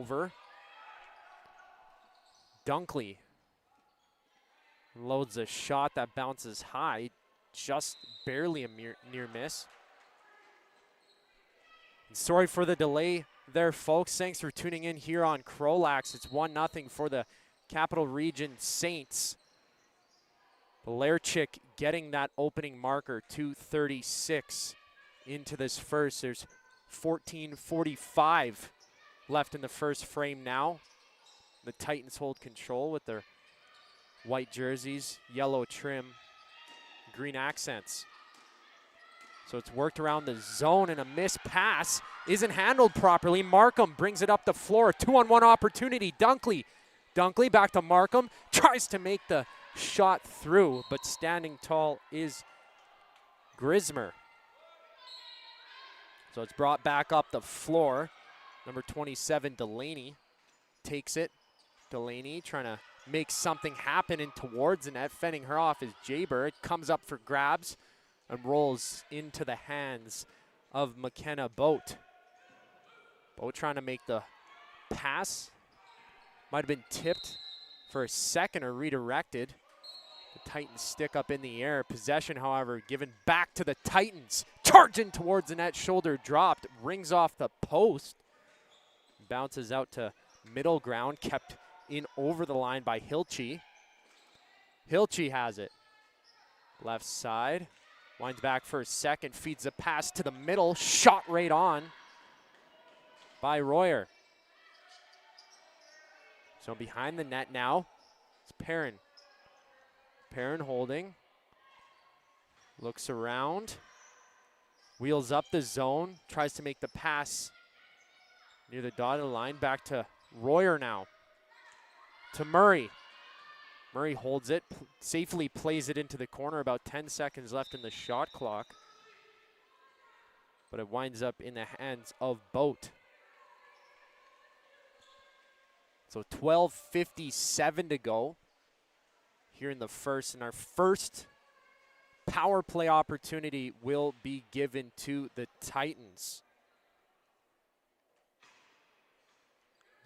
over. Dunkley loads a shot that bounces high, just barely a near miss. And sorry for the delay there, folks. Thanks for tuning in here on CROW LAX. It's 1-0 for the Capital Region Saints. Belairchik getting that opening marker, 2:36 into this first. There's 14:45 left in the first frame now. The Titans hold control with their white jerseys, yellow trim, green accents. So it's worked around the zone, and a missed pass isn't handled properly. Markham brings it up the floor. 2-on-1 opportunity. Dunkley back to Markham. Tries to make the shot through, but standing tall is Grismer. So it's brought back up the floor. Number 27, Delaney, takes it. Delaney trying to make something happen in towards the net. Fending her off is Jaber. It comes up for grabs and rolls into the hands of McKenna Boat. Boat trying to make the pass. Might have been tipped for a second or redirected. The Titans stick up in the air. Possession, however, given back to the Titans. Charging towards the net, shoulder dropped, rings off the post. Bounces out to middle ground, kept in over the line by Hilchey. Hilchey has it. Left side, winds back for a second, feeds the pass to the middle, shot right on by Royer. So behind the net now, it's Perrin. Perrin holding, looks around, wheels up the zone, tries to make the pass near the dotted line, back to Royer now. To Murray. Murray holds it, safely plays it into the corner, about 10 seconds left in the shot clock. But it winds up in the hands of Boat. So 12:57 to go here in the first, and our first power play opportunity will be given to the Titans.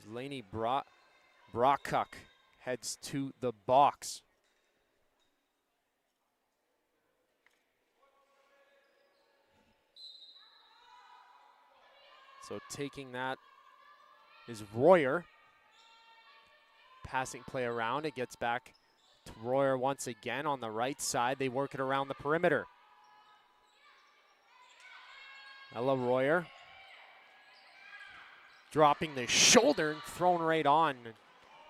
Laney Brockuk heads to the box. So taking that is Royer. Passing play around, it gets back to Royer once again on the right side. They work it around the perimeter. Ella Royer dropping the shoulder and thrown right on.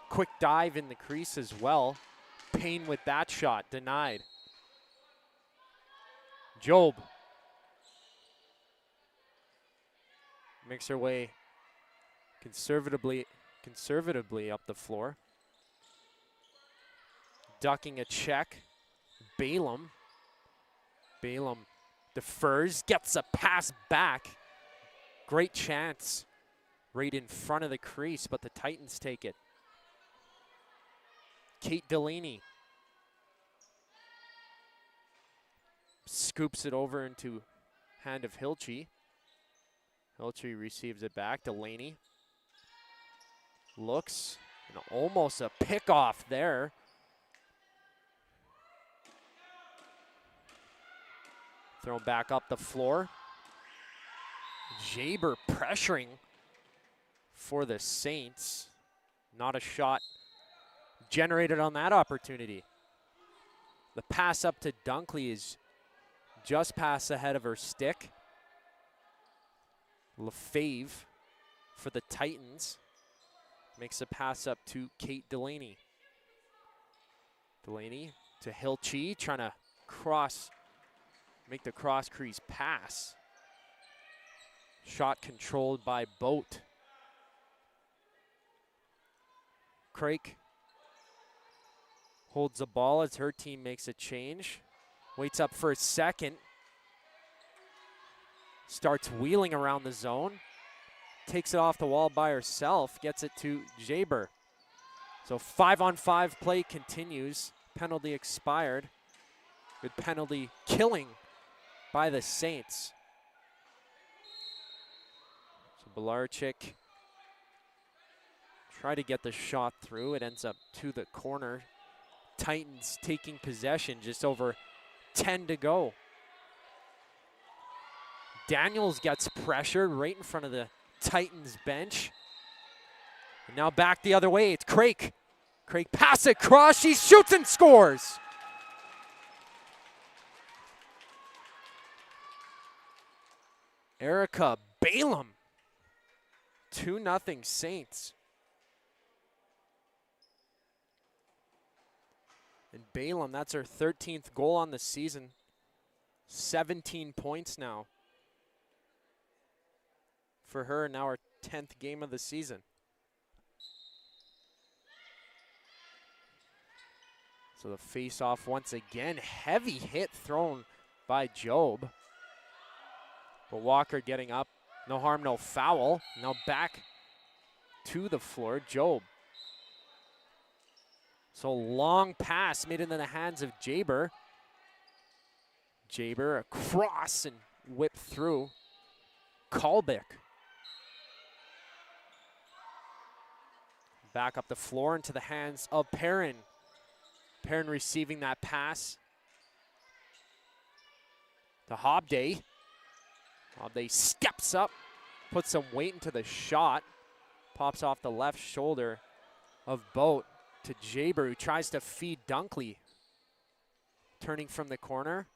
Quick dive in the crease as well. Payne with that shot, denied. Job makes her way conservatively up the floor. Ducking a check. Balaam defers, gets a pass back. Great chance right in front of the crease, but the Titans take it. Kate Delaney scoops it over into hand of Hilchey. Hilchey receives it back. Delaney looks, and almost a pickoff there. Thrown back up the floor. Jaber pressuring for the Saints. Not a shot generated on that opportunity. The pass up to Dunkley is just past ahead of her stick. Lefebvre for the Titans makes a pass up to Kate Delaney. Delaney to Hilchey, trying to make the cross crease pass. Shot controlled by Boat. Craik holds the ball as her team makes a change. Waits up for a second. Starts wheeling around the zone. Takes it off the wall by herself. Gets it to Jaber. So 5-on-5 play continues. Penalty expired. Good penalty killing by the Saints. So Belairchik Try to get the shot through. It ends up to the corner. Titans taking possession, just over 10 to go. Daniels gets pressured right in front of the Titans bench. And now back the other way, it's Craig. Craig pass across, she shoots and scores. Erica Balaam, 2-0 Saints. And Balaam, that's her 13th goal on the season. 17 points now for her, now her 10th game of the season. So the face-off once again, heavy hit thrown by Job. But Walker getting up, no harm, no foul. Now back to the floor, Job. So long pass made into the hands of Jaber. Jaber across and whipped through. Kalbick. Back up the floor into the hands of Perrin. Perrin receiving that pass to Hobday. Hobday steps up, puts some weight into the shot. Pops off the left shoulder of Boat to Jaber, who tries to feed Dunkley. Turning from the corner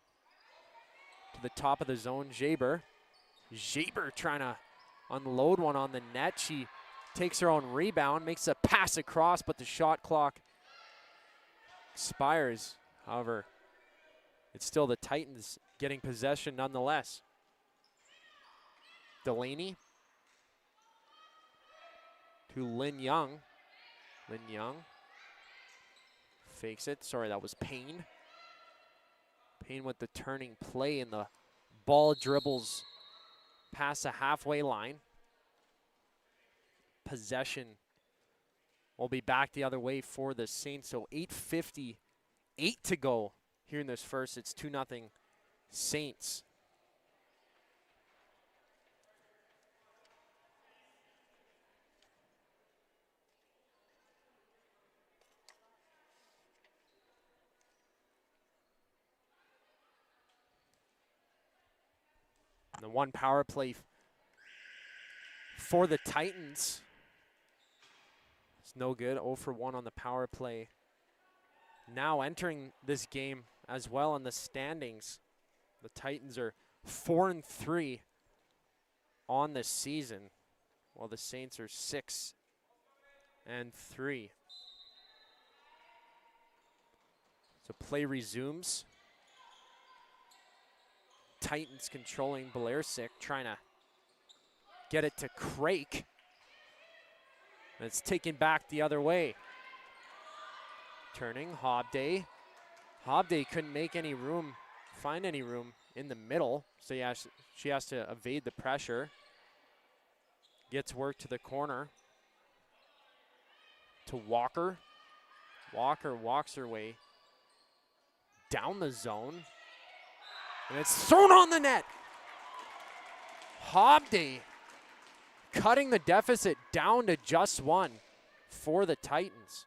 to the top of the zone, Jaber. Jaber trying to unload one on the net. She takes her own rebound, makes a pass across, but the shot clock expires. However, it's still the Titans getting possession nonetheless. Delaney to Lynn Young. Lynn Young fakes it. Sorry, that was Payne. Payne with the turning play, and the ball dribbles past the halfway line. Possession will be back the other way for the Saints. So 8:58 to go here in this first. It's 2-0 Saints. And the one power play for the Titans. It's no good. 0 for 1 on the power play. Now entering this game as well in the standings, the Titans are 4-3 on the season, while the Saints are 6-3. So play resumes. Titans controlling Belairsic, trying to get it to Craik. And it's taken back the other way. Turning, Hobday. Hobday couldn't make any room, find any room in the middle, so she has to evade the pressure. Gets work to the corner. To Walker. Walker walks her way down the zone. And it's thrown on the net. Hobday cutting the deficit down to just 1 for the Titans.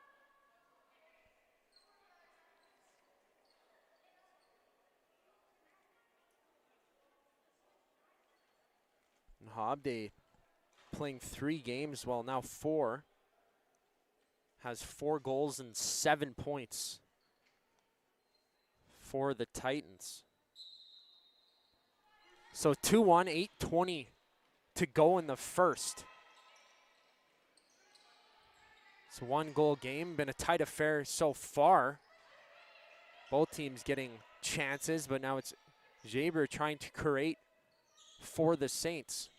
And Hobday playing 3 games, well now 4. Has 4 goals and 7 points for the Titans. So 2-1, 8:20 to go in the first. It's a 1-goal game, been a tight affair so far. Both teams getting chances, but now it's Jaber trying to create for the Saints.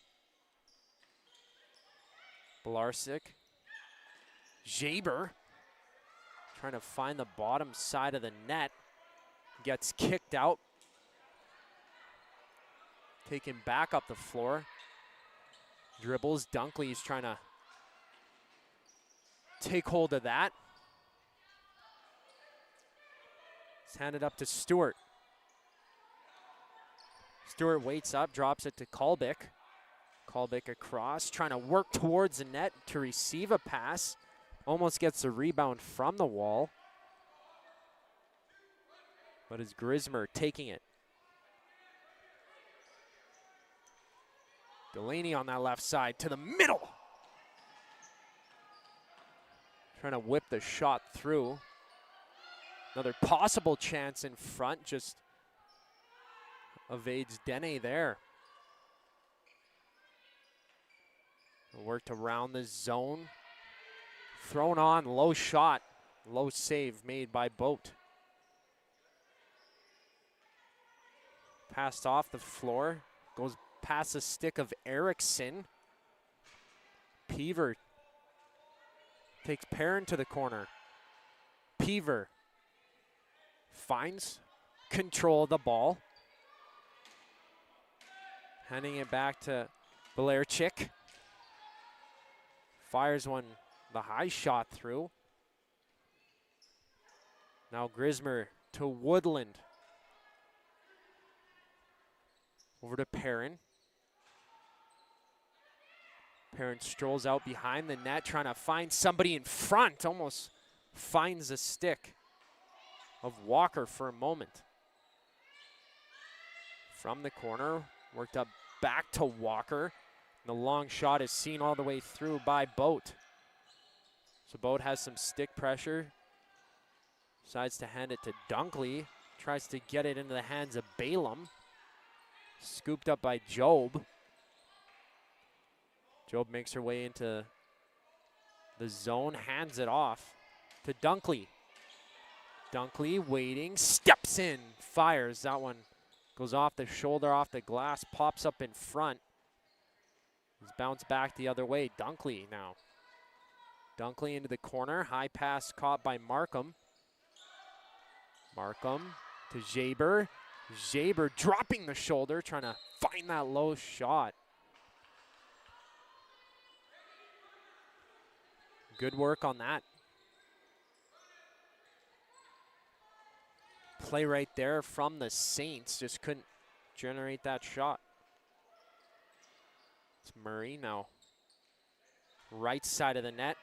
Belairsic. Jaber trying to find the bottom side of the net. Gets kicked out. Taken back up the floor. Dribbles. Dunkley is trying to take hold of that. It's handed up to Stewart. Stewart waits up, drops it to Kalbick. Kalbick across, trying to work towards the net to receive a pass. Almost gets the rebound from the wall. But it's Grismer taking it. Delaney on that left side to the middle. Trying to whip the shot through. Another possible chance in front, just evades Dene there. Worked around the zone. Thrown on, low shot. Low save made by Boat. Passed off the floor. Goes past the stick of Erickson. Peaver takes Perrin to the corner. Peaver finds control of the ball. Handing it back to Valerchik. Fires one, the high shot through. Now Grismer to Woodland. Over to Perrin. Perrin strolls out behind the net, trying to find somebody in front. Almost finds the stick of Walker for a moment. From the corner, worked up back to Walker. The long shot is seen all the way through by Boat. So Boat has some stick pressure. Decides to hand it to Dunkley. Tries to get it into the hands of Balaam. Scooped up by Job. Job makes her way into the zone, hands it off to Dunkley. Dunkley waiting, steps in, fires. That one goes off the shoulder, off the glass, pops up in front. He's bounced back the other way. Dunkley now. Dunkley into the corner, high pass caught by Markham. Markham to Jaber. Jaber dropping the shoulder, trying to find that low shot. Good work on that. Play right there from the Saints, just couldn't generate that shot. It's Murray now. Right side of the net.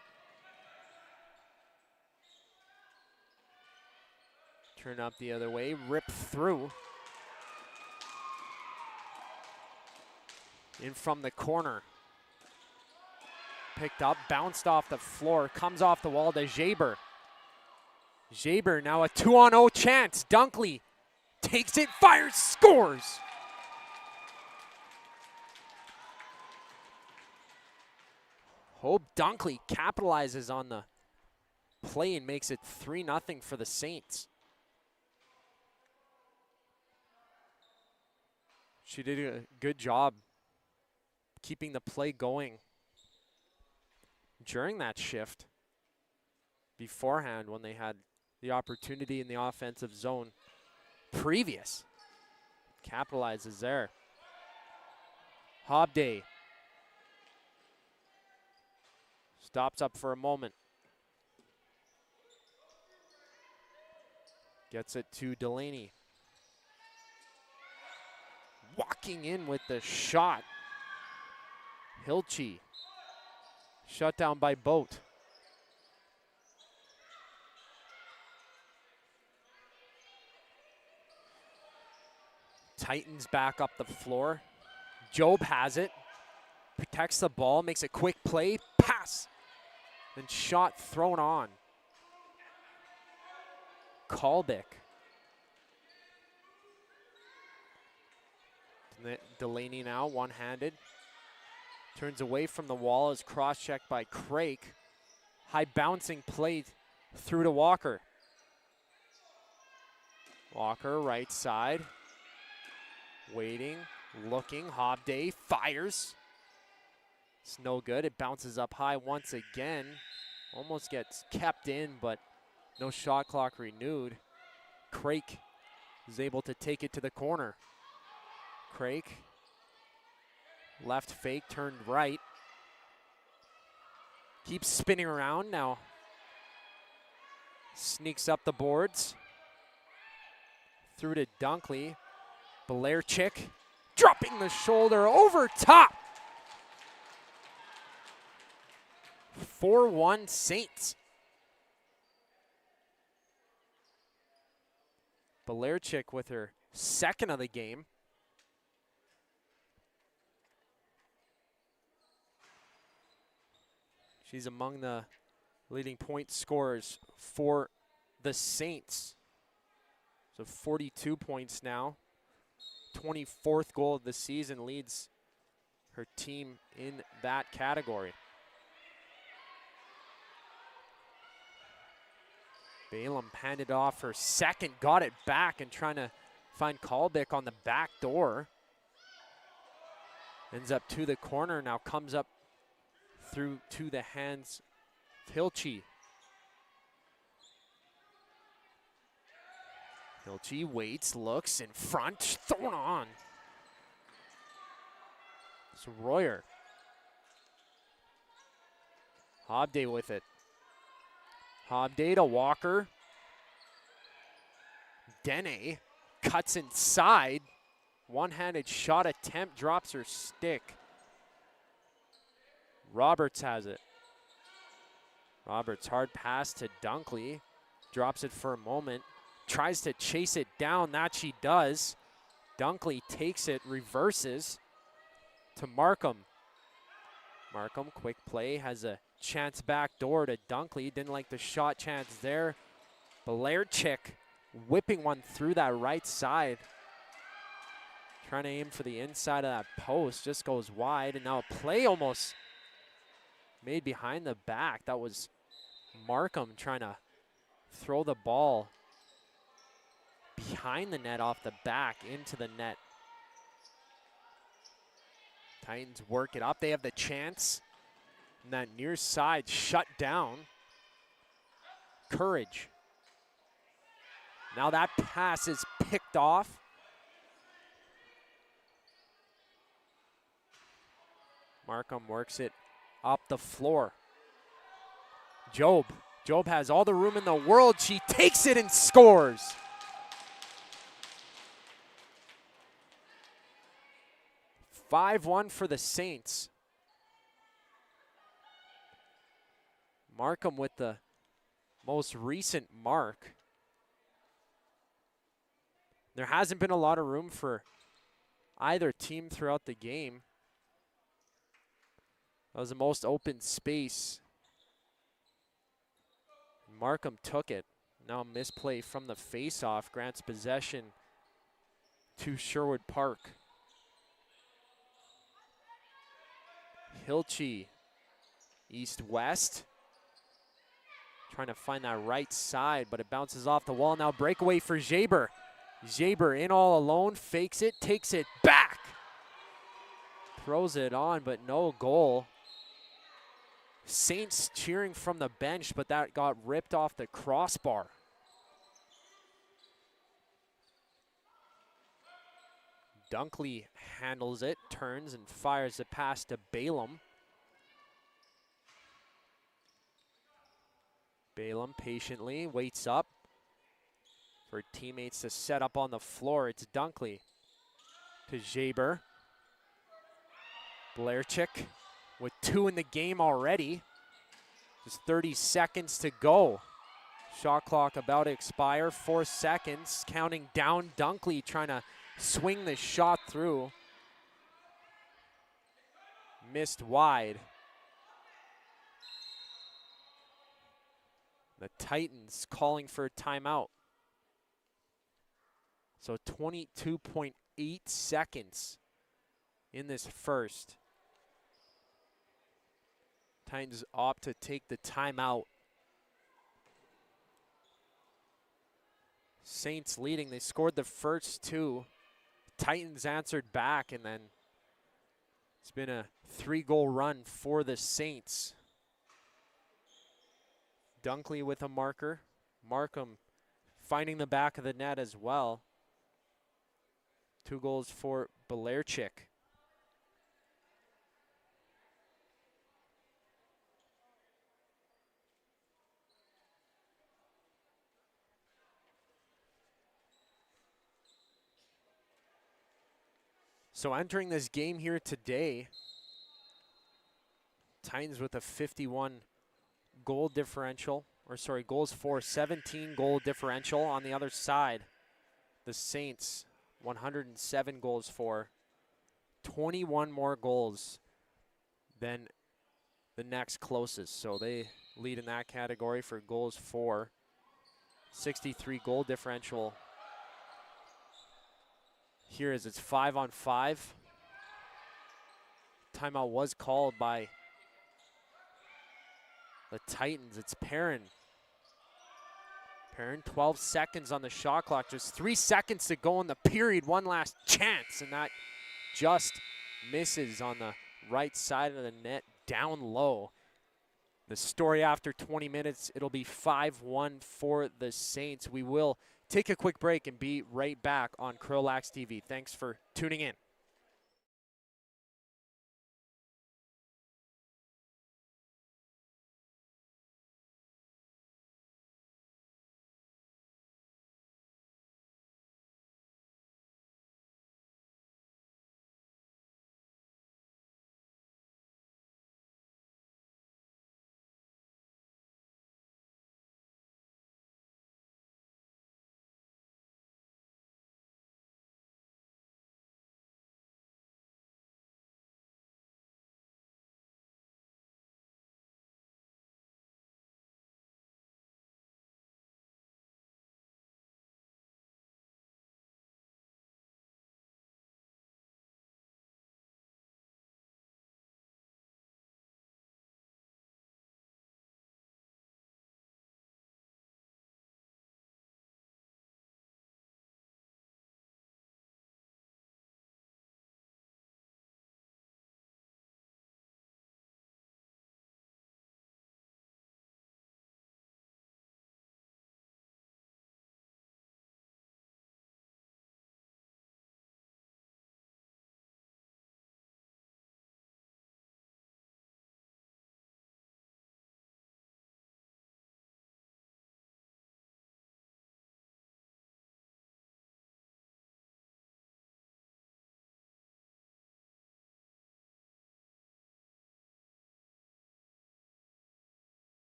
Turn up the other way, rip through. In from the corner. Picked up, bounced off the floor, comes off the wall to Jaber. Jaber now a 2-on-0 chance. Dunkley takes it, fires, scores. Hope Dunkley capitalizes on the play and makes it 3-0 for the Saints. She did a good job keeping the play going during that shift beforehand when they had the opportunity in the offensive zone previous. Capitalizes there. Hobday stops up for a moment. Gets it to Delaney. Walking in with the shot. Hilchey. Shut down by Boat. Titans back up the floor. Job has it. Protects the ball, makes a quick play, pass. Then shot thrown on. Kalbick. Delaney now, one-handed. Turns away from the wall, is cross-checked by Craig. High bouncing play through to Walker. Walker, right side. Waiting, looking, Hobday fires. It's no good, it bounces up high once again. Almost gets kept in, but no shot clock renewed. Craig is able to take it to the corner. Craig, left fake, turned right. Keeps spinning around now. Sneaks up the boards. Through to Dunkley. Valerchik dropping the shoulder over top. 4-1 Saints. Belarchik with her second of the game. She's among the leading point scorers for the Saints. So 42 points now. 24th goal of the season, leads her team in that category. Balaam handed off her second, got it back and trying to find Kalbick on the back door. Ends up to the corner, now comes up through to the hands of Hilchi. Hilchi waits, looks in front, thrown on. It's Royer. Hobday with it. Hobday to Walker. Dene cuts inside. One-handed shot attempt, drops her stick. Roberts has it. Roberts, hard pass to Dunkley. Drops it for a moment. Tries to chase it down, that she does. Dunkley takes it, reverses to Markham. Markham, quick play, has a chance back door to Dunkley. Didn't like the shot chance there. Belarchik whipping one through that right side. Trying to aim for the inside of that post, just goes wide. And now a play almost made behind the back. That was Markham trying to throw the ball behind the net off the back into the net. Titans work it up. They have the chance. And that near side shut down. Courage. Now that pass is picked off. Markham works it up the floor. Job has all the room in the world. She takes it and scores. (5-1) for the Saints. Markham with the most recent mark. There hasn't been a lot of room for either team throughout the game. That was the most open space. Markham took it. Now misplay from the face-off grants possession to Sherwood Park. Hilchi, east-west. Trying to find that right side, but it bounces off the wall. Now breakaway for Jaber. Jaber in all alone, fakes it, takes it back. Throws it on, but no goal. Saints cheering from the bench, but that got ripped off the crossbar. Dunkley handles it, turns and fires a pass to Balaam. Balaam patiently waits up for teammates to set up on the floor. It's Dunkley to Jaber. Belarchik with 2 in the game already. Just 30 seconds to go. Shot clock about to expire. 4 seconds. Counting down. Dunkley trying to swing the shot through. Missed wide. The Titans calling for a timeout. So 22.8 seconds in this first. Titans opt to take the timeout. Saints leading. They scored the first 2. Titans answered back, and then it's been a 3-goal run for the Saints. Dunkley with a marker. Markham finding the back of the net as well. 2 goals for Belarchik. So entering this game here today, Titans with a 51 goal differential, or sorry, goals for, 17 goal differential on the other side. The Saints, 107 goals for, 21 more goals than the next closest. So they lead in that category for goals for, 63 goal differential. Here is it's 5-on-5. Timeout was called by the Titans. It's Perrin. Perrin, 12 seconds on the shot clock. Just 3 seconds to go in the period. One last chance, and that just misses on the right side of the net, down low. The story after 20 minutes, it'll be 5-1 for the Saints. We will take a quick break and be right back on CROW LAX TV. Thanks for tuning in.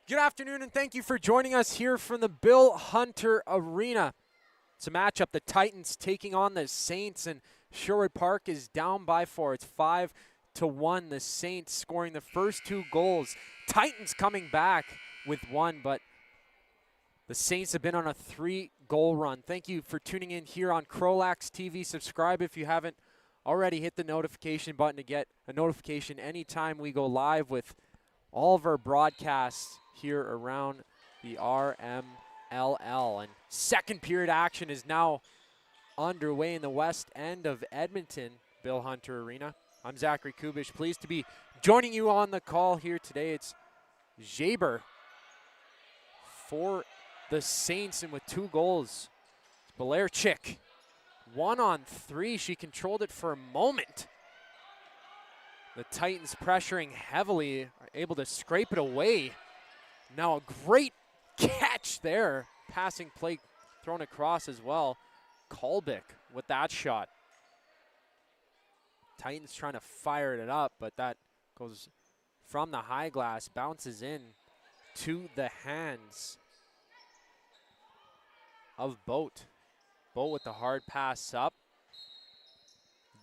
Good afternoon, and thank you for joining us here from the Bill Hunter Arena. It's a matchup, the Titans taking on the Saints, and Sherwood Park is down by 4. It's 5-1. The Saints scoring the first 2 goals. Titans coming back with 1, but the Saints have been on a 3-goal run. Thank you for tuning in here on CROW LAX TV. Subscribe if you haven't already. Hit the notification button to get a notification anytime we go live with all of our broadcasts here around the RMLL. And second period action is now underway in the west end of Edmonton, Bill Hunter Arena. I'm Zachary Kubish, pleased to be joining you on the call here today. It's Jaber for the Saints, and with 2 goals. Belarchik, 1-on-3. She controlled it for a moment. The Titans pressuring heavily, are able to scrape it away. Now a great catch there. Passing play thrown across as well. Kolbick with that shot. Titans trying to fire it up, but that goes from the high glass, bounces in to the hands of Boat. Boat with the hard pass up.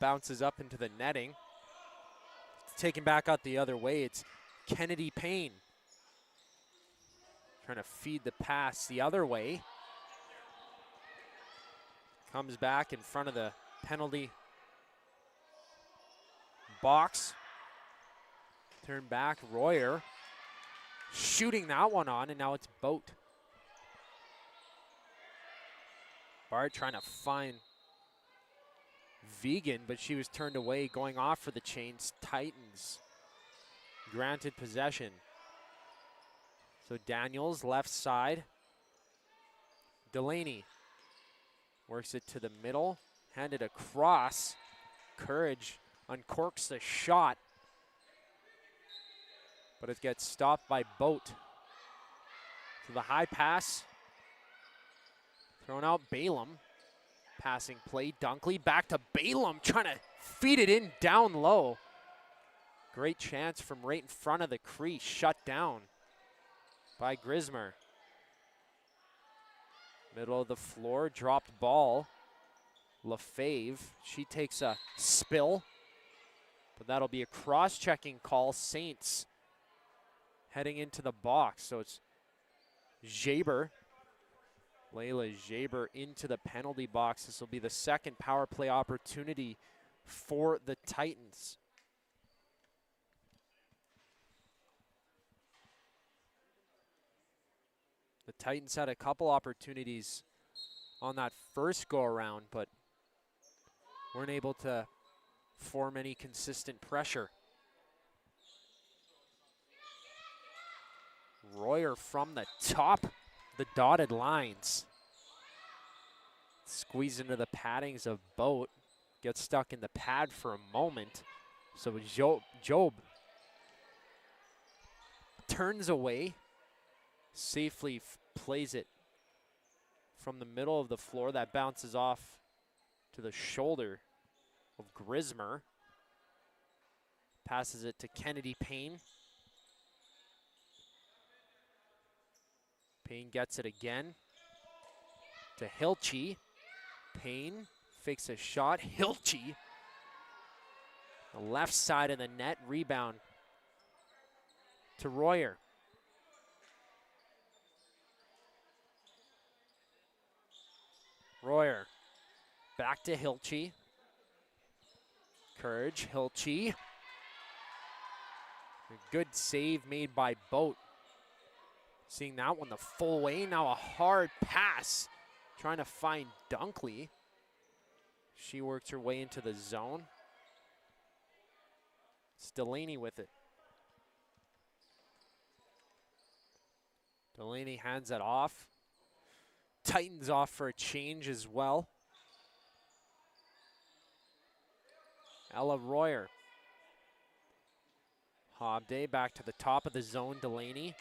Bounces up into the netting. Taken back out the other way, it's Kennedy Payne. Trying to feed the pass the other way. Comes back in front of the penalty box. Turn back, Royer. Shooting that one on, and now it's Boat. Bart trying to find Vegan, but she was turned away, going off for the chains. Titans granted possession. So Daniels left side. Delaney works it to the middle, handed across. Courage uncorks the shot, but it gets stopped by Boat. So the high pass thrown out. Balaam. Passing play, Dunkley back to Balaam, trying to feed it in down low. Great chance from right in front of the crease, shut down by Grismer. Middle of the floor, dropped ball. Lefebvre, she takes a spill, but that'll be a cross-checking call. Saints heading into the box, so it's Jaber. Layla Jaber into the penalty box. This will be the second power play opportunity for the Titans. The Titans had a couple opportunities on that first go-around, but weren't able to form any consistent pressure. Royer from the top. The dotted lines. Squeeze into the paddings of Boat. Gets stuck in the pad for a moment. So Job turns away. Safely plays it from the middle of the floor. That bounces off to the shoulder of Grismer. Passes it to Kennedy Payne. Payne gets it again to Hilchey. Payne fakes a shot. Hilchey, the left side of the net, rebound to Royer. Royer back to Hilchey. Courage, Hilchey. A good save made by Boat. Seeing that one the full way. Now a hard pass. Trying to find Dunkley. She works her way into the zone. It's Delaney with it. Delaney hands it off. Titans off for a change as well. Ella Royer. Hobday back to the top of the zone. Delaney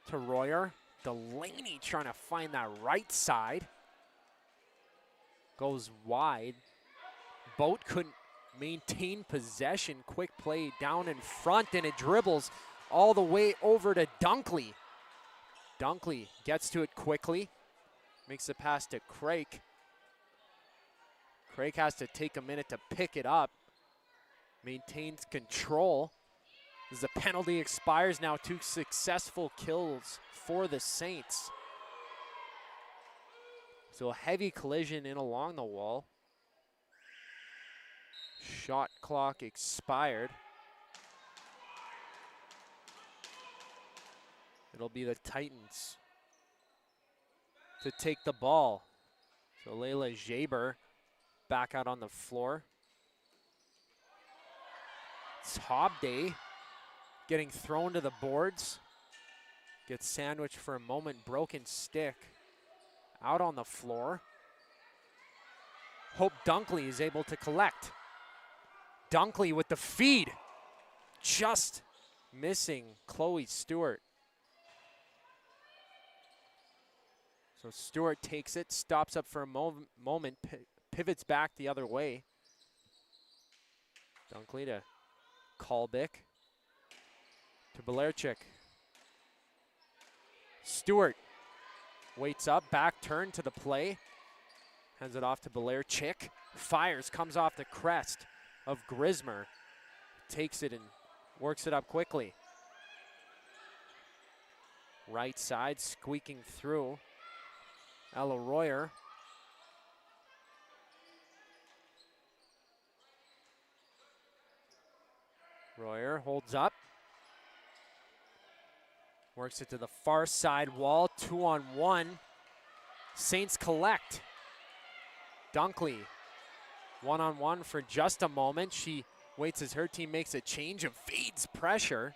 to Royer. Delaney trying to find that right side. Goes wide. Boat couldn't maintain possession. Quick play down in front, and it dribbles all the way over to Dunkley. Dunkley gets to it quickly, makes the pass to Craig. Craig has to take a minute to pick it up, maintains control. As the penalty expires now, 2 successful kills for the Saints. So a heavy collision in along the wall. Shot clock expired. It'll be the Titans to take the ball. So Layla Jaber back out on the floor. It's Hobday getting thrown to the boards. Gets sandwiched for a moment, broken stick. Out on the floor. Hope Dunkley is able to collect. Dunkley with the feed. Just missing Chloe Stewart. So Stewart takes it, stops up for a moment, pivots back the other way. Dunkley to Kalbick. To Belerchik. Stewart waits up, back turn to the play. Hands it off to Belerchik. Fires, comes off the crest of Grismer. Takes it and works it up quickly. Right side, squeaking through. Ella Royer. Royer holds up. Works it to the far side wall, 2-on-1. Saints collect. Dunkley, 1-on-1 for just a moment. She waits as her team makes a change and feeds pressure.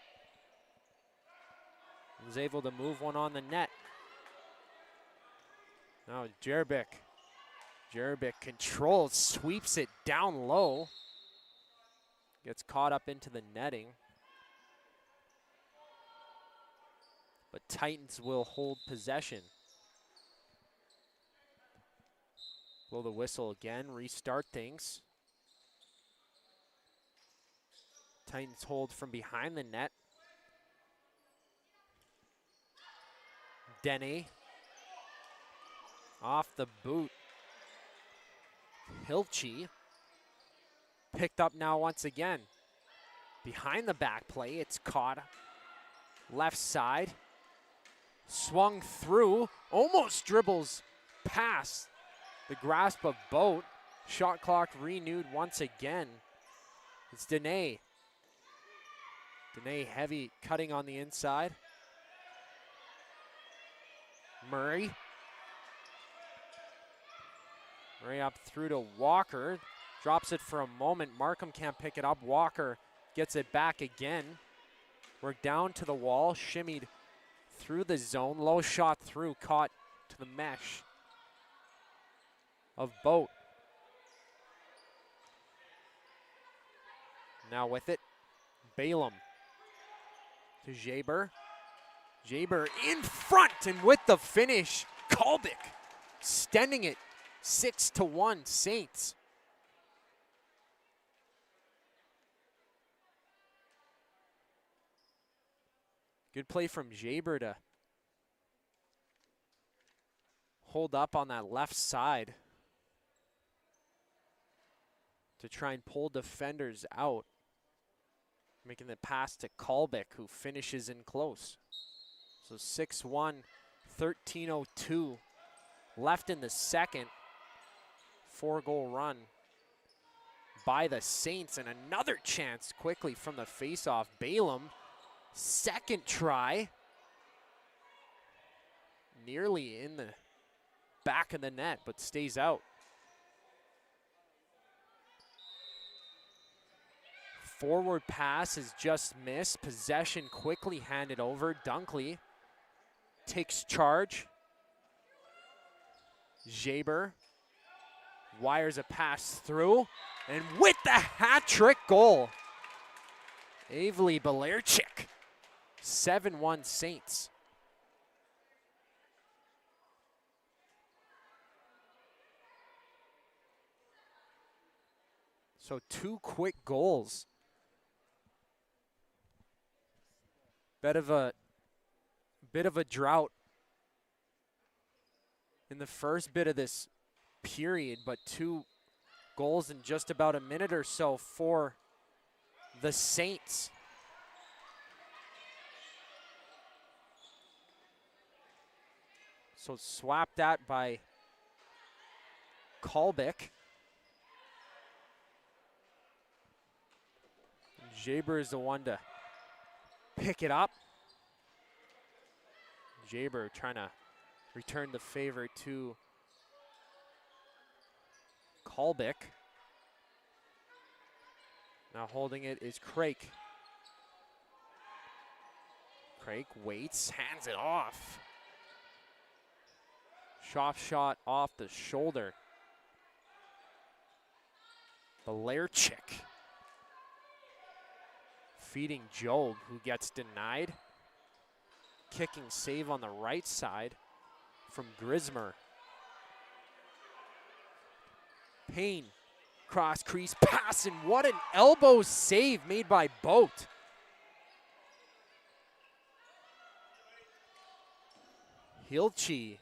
Is able to move one on the net. Now Jerbic. Jerbic controls, sweeps it down low. Gets caught up into the netting. But Titans will hold possession. Blow the whistle again, restart things. Titans hold from behind the net. Denny. Off the boot. Hilchi. Picked up now once again. Behind the back play, it's caught. Left side. Swung through, almost dribbles past the grasp of Boat. Shot clock renewed once again. It's Dene. Dene heavy, cutting on the inside. Murray. Murray up through to Walker. Drops it for a moment. Markham can't pick it up. Walker gets it back again. We're down to the wall, shimmied through the zone. Low shot through, caught to the mesh of Boat. Now with it, Balaam to Jaber. Jaber in front and with the finish, Kalbick extending it 6-1 Saints. Good play from Jaber to hold up on that left side to try and pull defenders out. Making the pass to Kalbick, who finishes in close. So 6-1, 13:02 left in the second. 4-goal run by the Saints, and another chance quickly from the faceoff. Balaam, second try. Nearly in the back of the net, but stays out. Forward pass is just missed. Possession quickly handed over. Dunkley takes charge. Jaber wires a pass through, and with the hat-trick goal, Avery Belerchik, 7-1 Saints. So 2 quick goals Bit of a drought in the first bit of this period, but 2 goals in just about a minute or so for the Saints. So swapped that by Kolbeck. Jaber is the one to pick it up. Jaber trying to return the favor to Kolbeck. Now holding it is Craik. Craik waits, hands it off. Shot off the shoulder. Belarchik feeding Job, who gets denied. Kicking save on the right side from Grismer. Payne, cross crease pass, and what an elbow save made by Boat. Hilchi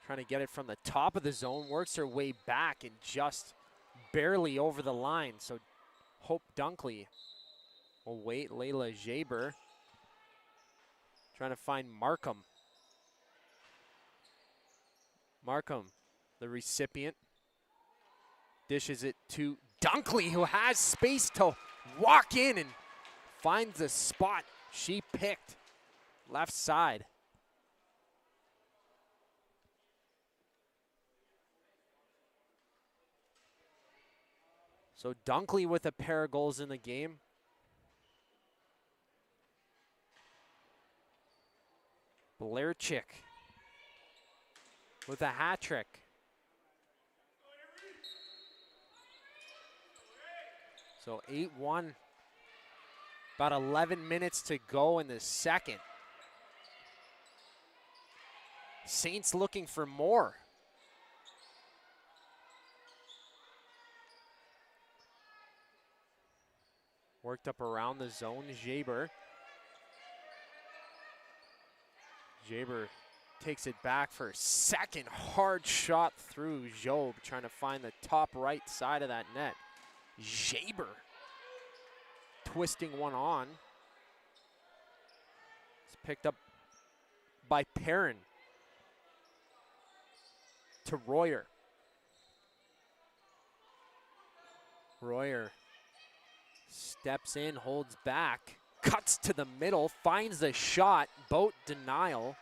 trying to get it from the top of the zone, works her way back and just barely over the line. So Hope Dunkley will wait. Layla Jaber trying to find Markham. Markham, the recipient, dishes it to Dunkley, who has space to walk in and finds the spot she picked, left side. So Dunkley with a pair of goals in the game. Belarchik with a hat trick. So 8-1, about 11 minutes to go in the second. Saints looking for more. Worked up around the zone, Jaber. Jaber takes it back for a second. Hard shot through Job, trying to find the top right side of that net. Jaber twisting one on. It's picked up by Perrin to Royer. Royer steps in, holds back, cuts to the middle, finds the shot. Boat denial.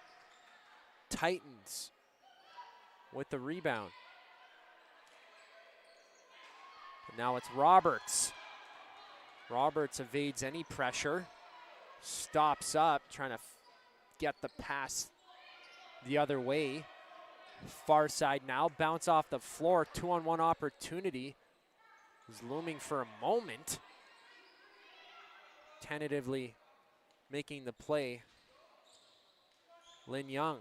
Titans with the rebound. And now it's Roberts. Roberts evades any pressure. Stops up, trying to get the pass the other way. Far side now, bounce off the floor. 2-on-1 opportunity. Is looming for a moment. Tentatively making the play. Lin Young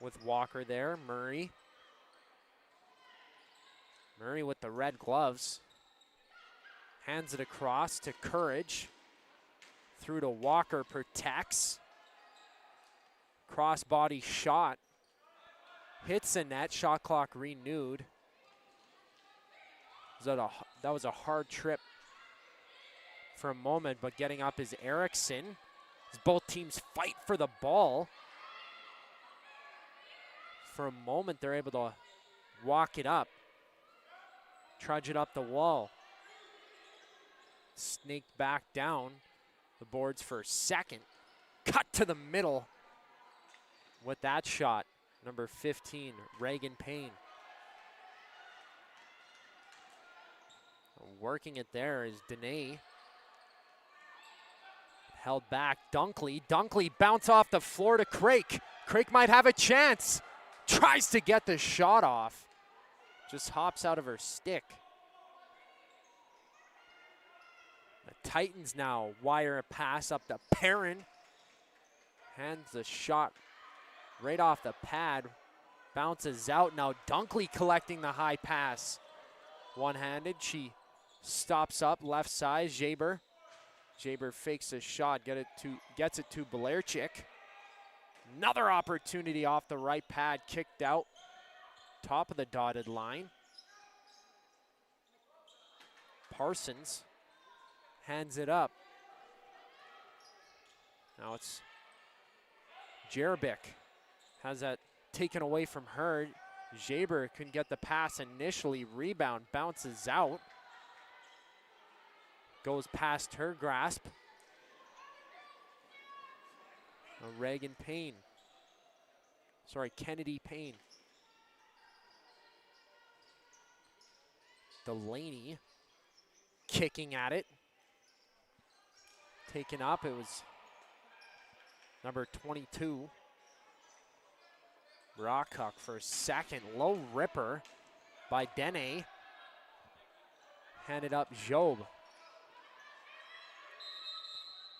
with Walker there. Murray. Murray with the red gloves. Hands it across to Courage. Through to Walker, protects. Crossbody shot. Hits the net, shot clock renewed. That was a hard trip for a moment, but getting up is Erickson. As both teams fight for the ball. For a moment, they're able to walk it up. Trudge it up the wall. Snaked back down the boards for a second. Cut to the middle with that shot. Number 15, Reagan Payne. Working it there is Dene. Held back, Dunkley. Dunkley bounce off the floor to Craik. Craik might have a chance. Tries to get the shot off. Just hops out of her stick. The Titans now wire a pass up to Perrin. Hands the shot right off the pad. Bounces out. Now Dunkley collecting the high pass. One-handed. She stops up left side. Jaber. Jaber fakes a shot, gets it to Belarchik. Another opportunity off the right pad, kicked out, top of the dotted line. Parsons hands it up. Now it's Jerabik, has that taken away from her. Jaber couldn't get the pass initially, rebound, bounces out. Goes past her grasp. Reagan Payne. Sorry, Kennedy Payne. Delaney kicking at it. Taken up, it was number 22. Rockhook for a second. Low ripper by Dene. Handed up Job.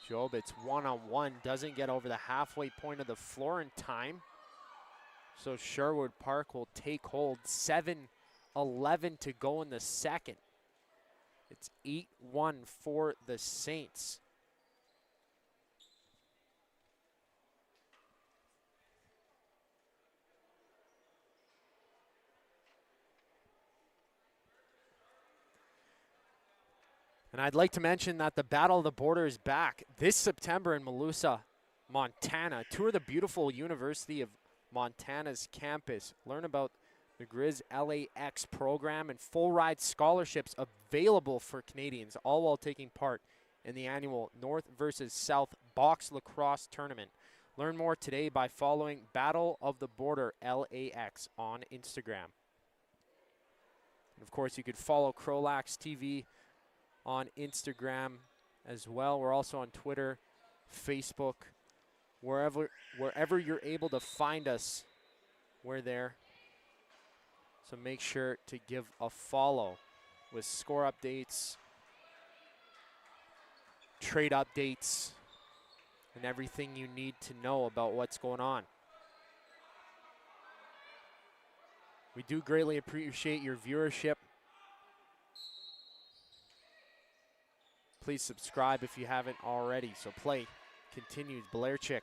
Job, it's one-on-one, doesn't get over the halfway point of the floor in time. So Sherwood Park will take hold. 7:11 to go in the second. It's 8-1 for the Saints. And I'd like to mention that the Battle of the Border is back this September in Melusa, Montana. Tour the beautiful University of Montana's campus. Learn about the Grizz LAX program and full ride scholarships available for Canadians, all while taking part in the annual North versus South Box Lacrosse Tournament. Learn more today by following Battle of the Border LAX on Instagram. And of course, you could follow CROW LAX TV on Instagram as well. We're also on Twitter, Facebook, wherever you're able to find us, we're there. So make sure to give a follow with score updates, trade updates, and everything you need to know about what's going on. We do greatly appreciate your viewership. Please subscribe if you haven't already. So play continues. Belarchik.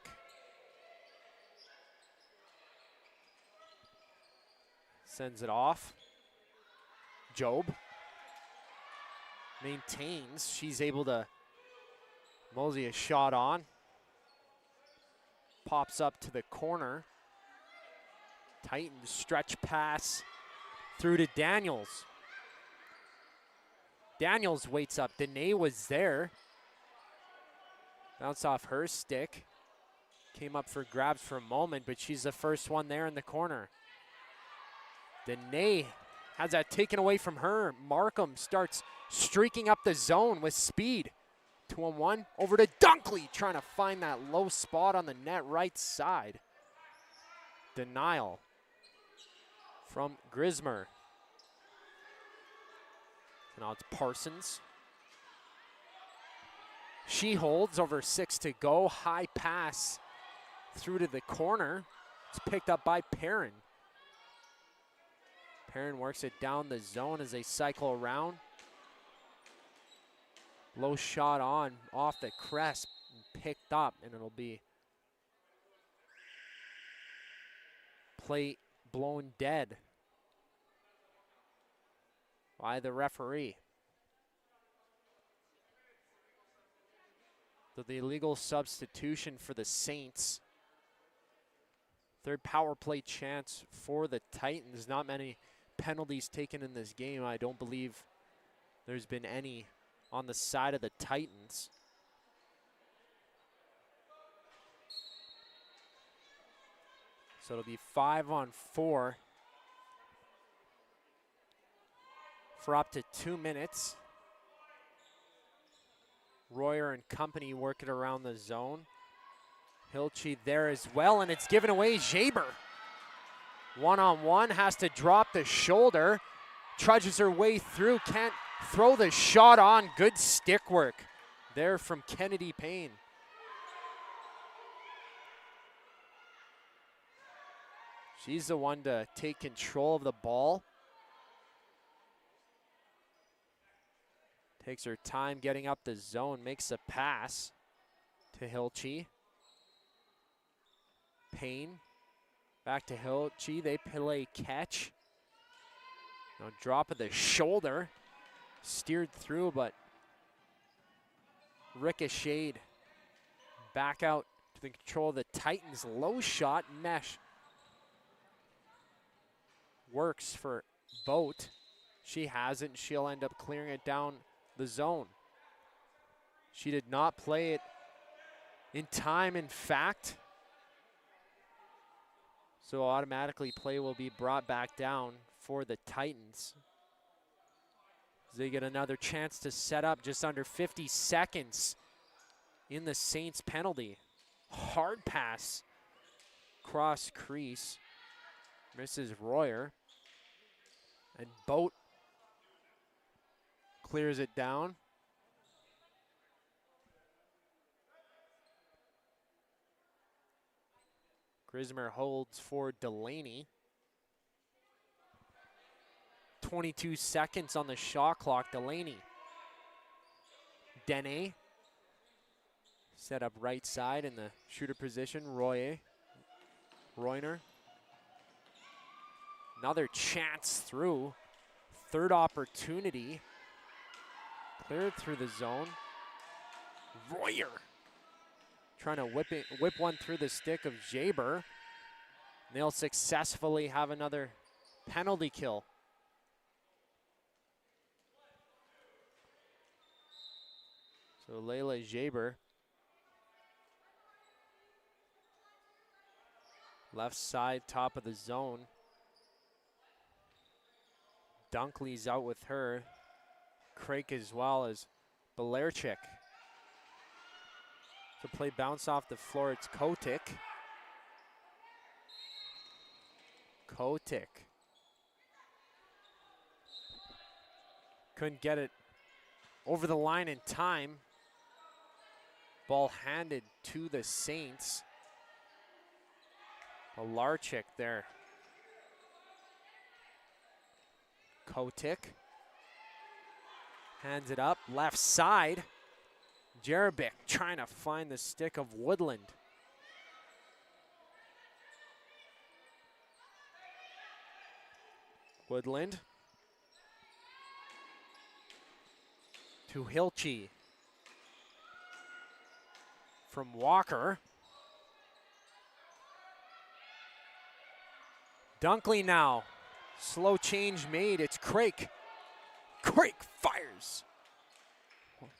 Sends it off. Job maintains. She's able to mosey a shot on. Pops up to the corner. Titans stretch pass through to Daniels. Daniels waits up. Dene was there. Bounce off her stick. Came up for grabs for a moment, but she's the first one there in the corner. Dene has that taken away from her. Markham starts streaking up the zone with speed. 2-on-1 over to Dunkley, trying to find that low spot on the net right side. Denial from Grismer. Now it's Parsons. She holds, over 6 to go. High pass through to the corner. It's picked up by Perrin. Perrin works it down the zone as they cycle around. Low shot on, off the crest, picked up, and it'll be play blown dead by the referee. So the illegal substitution for the Saints. Third power play chance for the Titans. Not many penalties taken in this game. I don't believe there's been any on the side of the Titans. So it'll be 5-on-4 for up to 2 minutes. Royer and company work it around the zone. Hilchey there as well, and it's given away. Jaber, 1-on-1, has to drop the shoulder. Trudges her way through, can't throw the shot on. Good stick work there from Kennedy Payne. She's the one to take control of the ball. Takes her time getting up the zone, makes a pass to Hilchey. Payne, back to Hilchey, they play catch. No drop of the shoulder, steered through, but ricocheted back out to the control of the Titans. Low shot, mesh. Works for Boat. She has it, and she'll end up clearing it down the zone. She did not play it in time, in fact. So automatically play will be brought back down for the Titans. They get another chance to set up just under 50 seconds in the Saints penalty. Hard pass, cross crease, misses Royer. And Boat clears it down. Grismer holds for Delaney. 22 seconds on the shot clock. Delaney. Dene. Set up right side in the shooter position. Royer. Royner. Another chance through. Third opportunity. Cleared through the zone. Royer. Trying to whip one through the stick of Jaber. They'll successfully have another penalty kill. So Layla Jaber. Left side, top of the zone. Dunkley's out with her. Craik as well as Belerchik. So play bounce off the floor, it's Kotick. Kotick. Couldn't get it over the line in time. Ball handed to the Saints. Belarchik there. Kotick. Hands it up, left side. Jerebic trying to find the stick of Woodland. Woodland to Hilchey. From Walker. Dunkley now. Slow change made. It's Craik. Craik fires.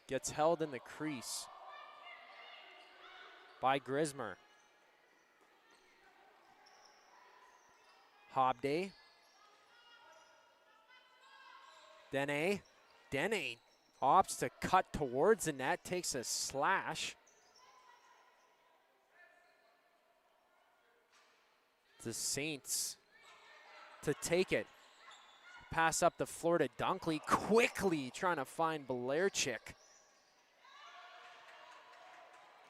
Gets held in the crease by Grismer. Hobday. Dene. Dene opts to cut towards the net, takes a slash. The Saints to take it. Pass up the floor to Dunkley, quickly trying to find Belerchik.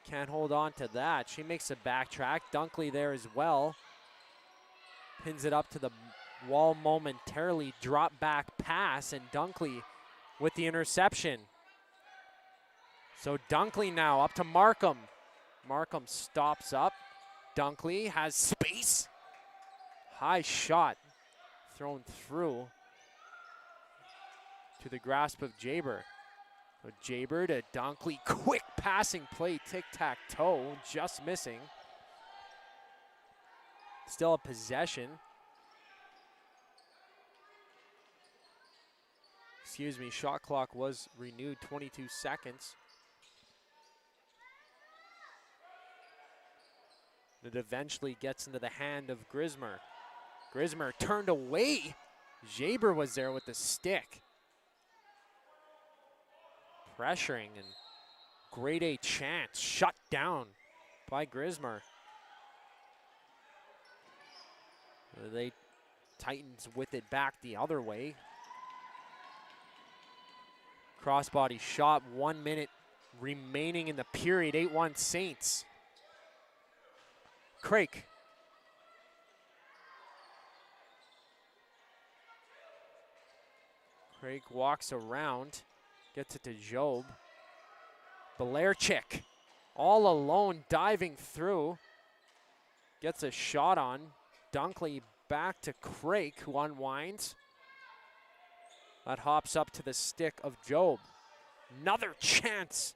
Can't hold on to that. She makes a backtrack. Dunkley there as well. Pins it up to the wall momentarily. Drop back pass, and Dunkley with the interception. So Dunkley now up to Markham. Markham stops up. Dunkley has space. High shot thrown through to the grasp of Jaber. So Jaber to Dunkley, quick passing play, tic-tac-toe, just missing. Still a possession. Excuse me, shot clock was renewed, 22 seconds. It eventually gets into the hand of Grismer. Grismer turned away. Jaber was there with the stick. Pressuring, and grade A chance shut down by Grismer. They Titans with it back the other way. Crossbody shot, 1 minute remaining in the period, 8-1 Saints. Craik. Craik walks around, Gets it to Job. Belarchik all alone diving through. Gets a shot on. Dunkley back to Craik, who unwinds. That hops up to the stick of Job. Another chance.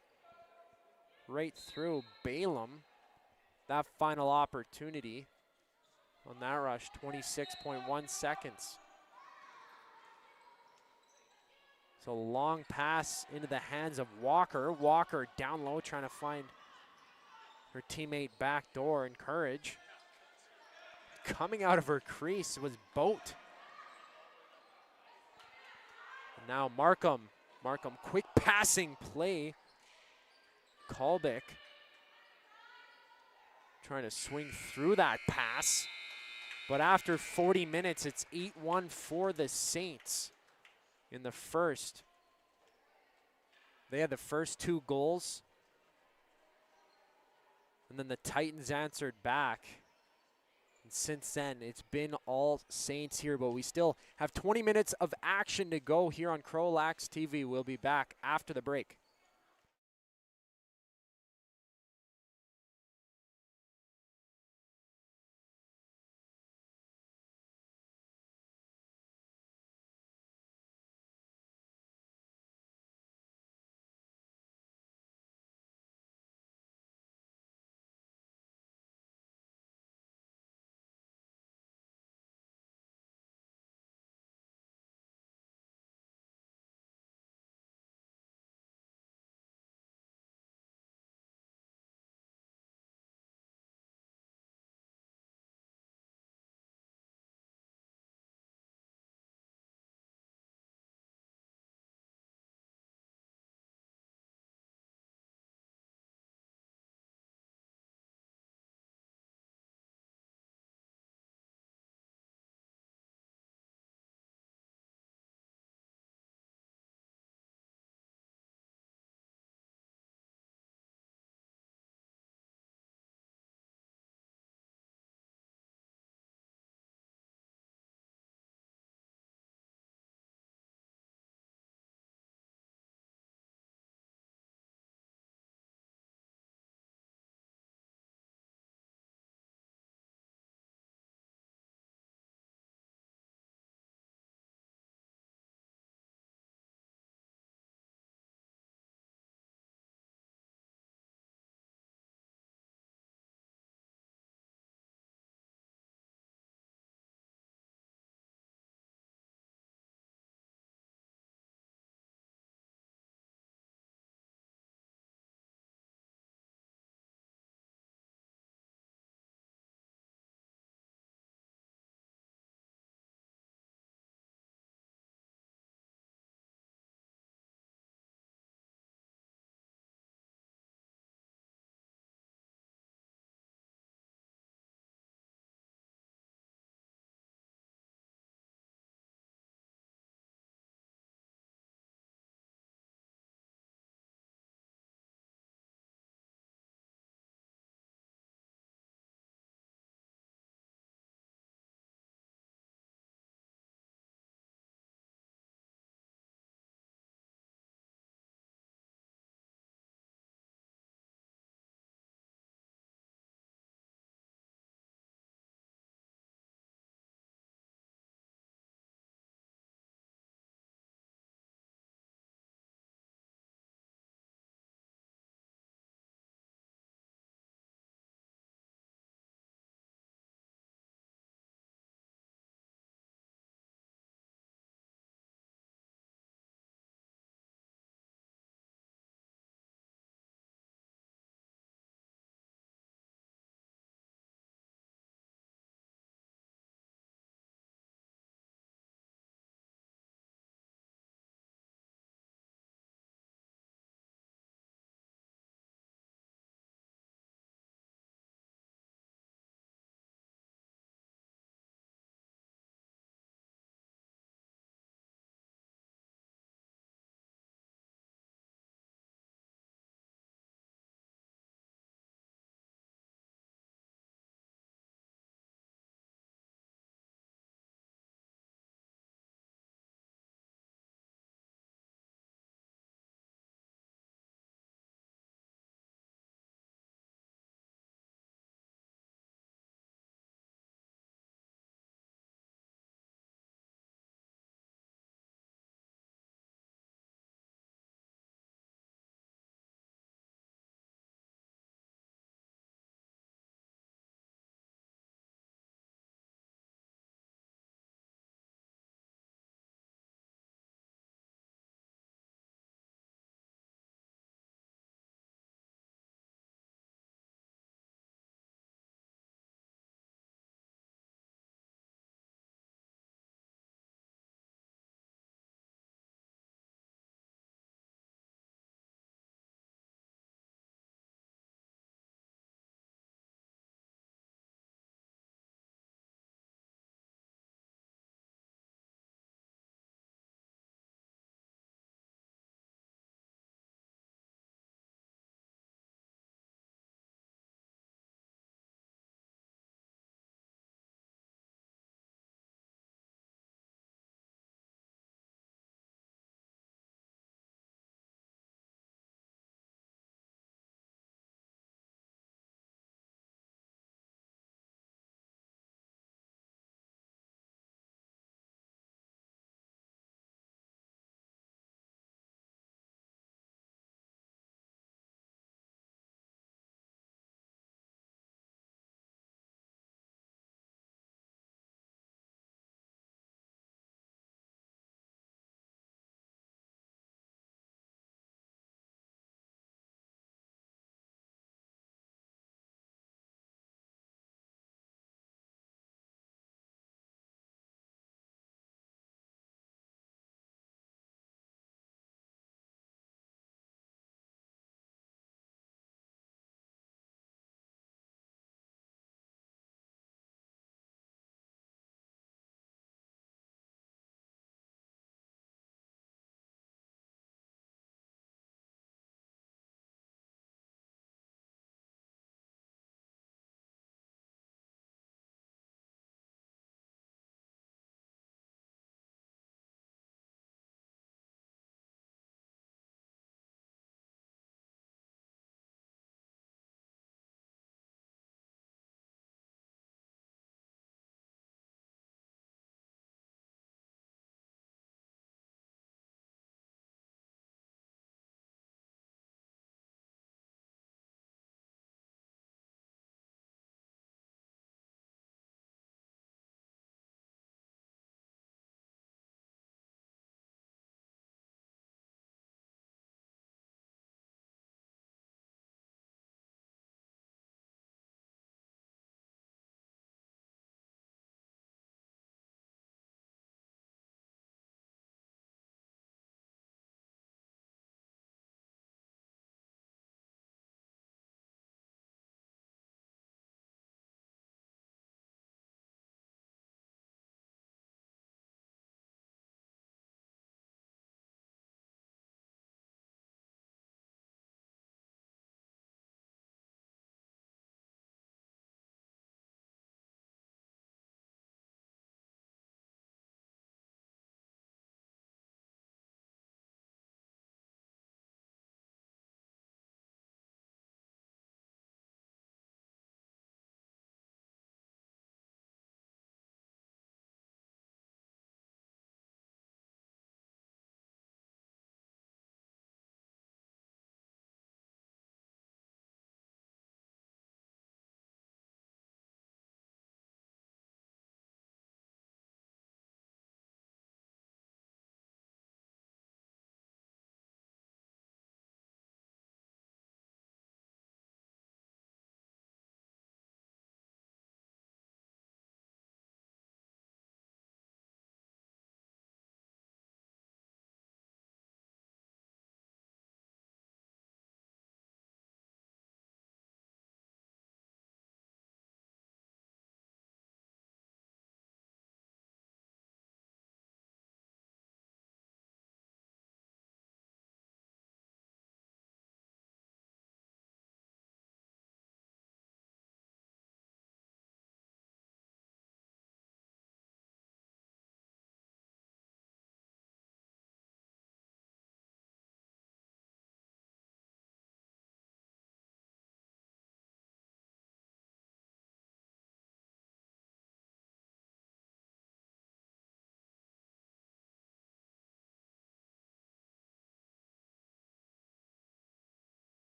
Right through Balaam. That final opportunity on that rush, 26.1 seconds. So long pass into the hands of Walker. Walker down low trying to find her teammate back door and Courage. Coming out of her crease was Boat. And now Markham. Markham, quick passing play. Kalbick trying to swing through that pass. But after 40 minutes, it's 8-1 for the Saints in the first. They had the first 2 goals. And then the Titans answered back. And since then, it's been all Saints here. But we still have 20 minutes of action to go here on CROW LAX TV. We'll be back after the break.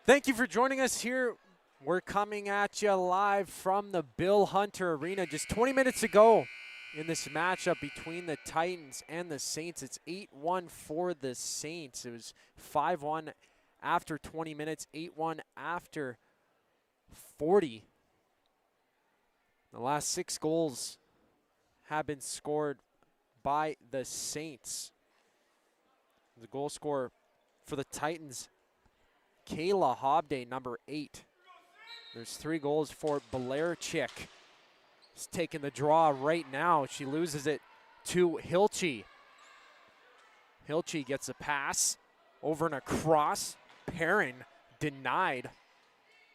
Thank you for joining us here. We're coming at you live from the Bill Hunter Arena. Just 20 minutes ago in this matchup between the Titans and the Saints. It's 8-1 for the Saints. It was 5-1 after 20 minutes, 8-1 after 40. The last 6 goals have been scored by the Saints. The goal scorer for the Titans, Kayla Hobday, number 8. There's 3 goals for Balerchik. She's taking the draw right now. She loses it to Hilchey. Hilchey gets a pass over and across. Perrin denied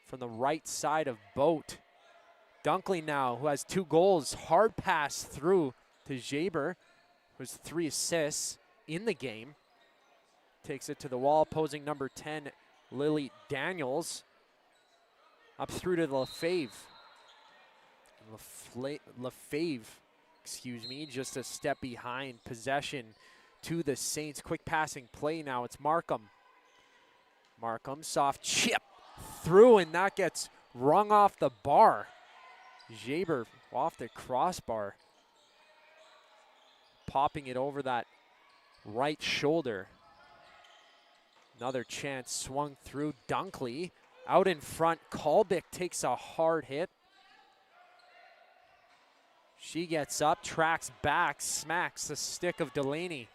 from the right side of Boat. Dunkley now, who has 2 goals, hard pass through to Jaber, who has 3 assists in the game. Takes it to the wall, opposing number 10, Lily Daniels. Up through to Lefebvre. Lefebvre, excuse me, just a step behind. Possession to the Saints. Quick passing play now. It's Markham. Markham, soft chip through, and that gets rung off the bar. Jaber off the crossbar. Popping it over that right shoulder. Another chance swung through. Dunkley out in front. Kolbick takes a hard hit. She gets up, tracks back, smacks the stick of Delaney.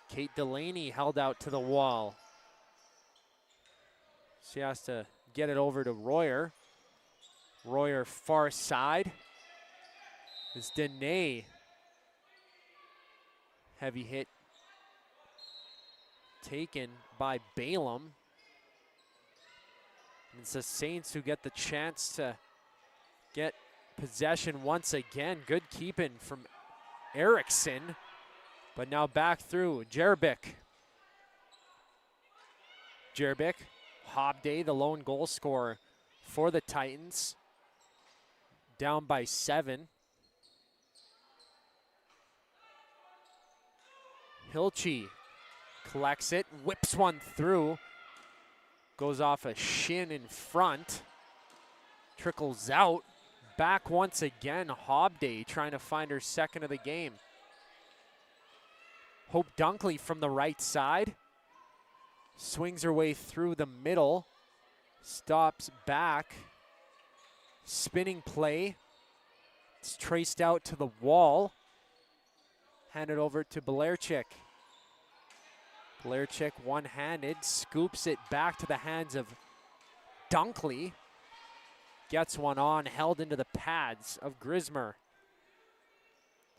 Kate Delaney held out to the wall. She has to get it over to Royer. Royer far side. It's Dene. Heavy hit taken by Balaam. It's the Saints who get the chance to get possession once again. Good keeping from Erickson, but now back through Jerebic. Jerebic, Hobday, the lone goal scorer for the Titans. Down by 7. Hilchey collects it, whips one through. Goes off a shin in front. Trickles out. Back once again, Hobday trying to find her second of the game. Hope Dunkley from the right side. Swings her way through the middle. Stops back. Spinning play. It's traced out to the wall. Handed over to Balerchik. Balerchik one-handed, scoops it back to the hands of Dunkley. Gets one on, held into the pads of Grismer.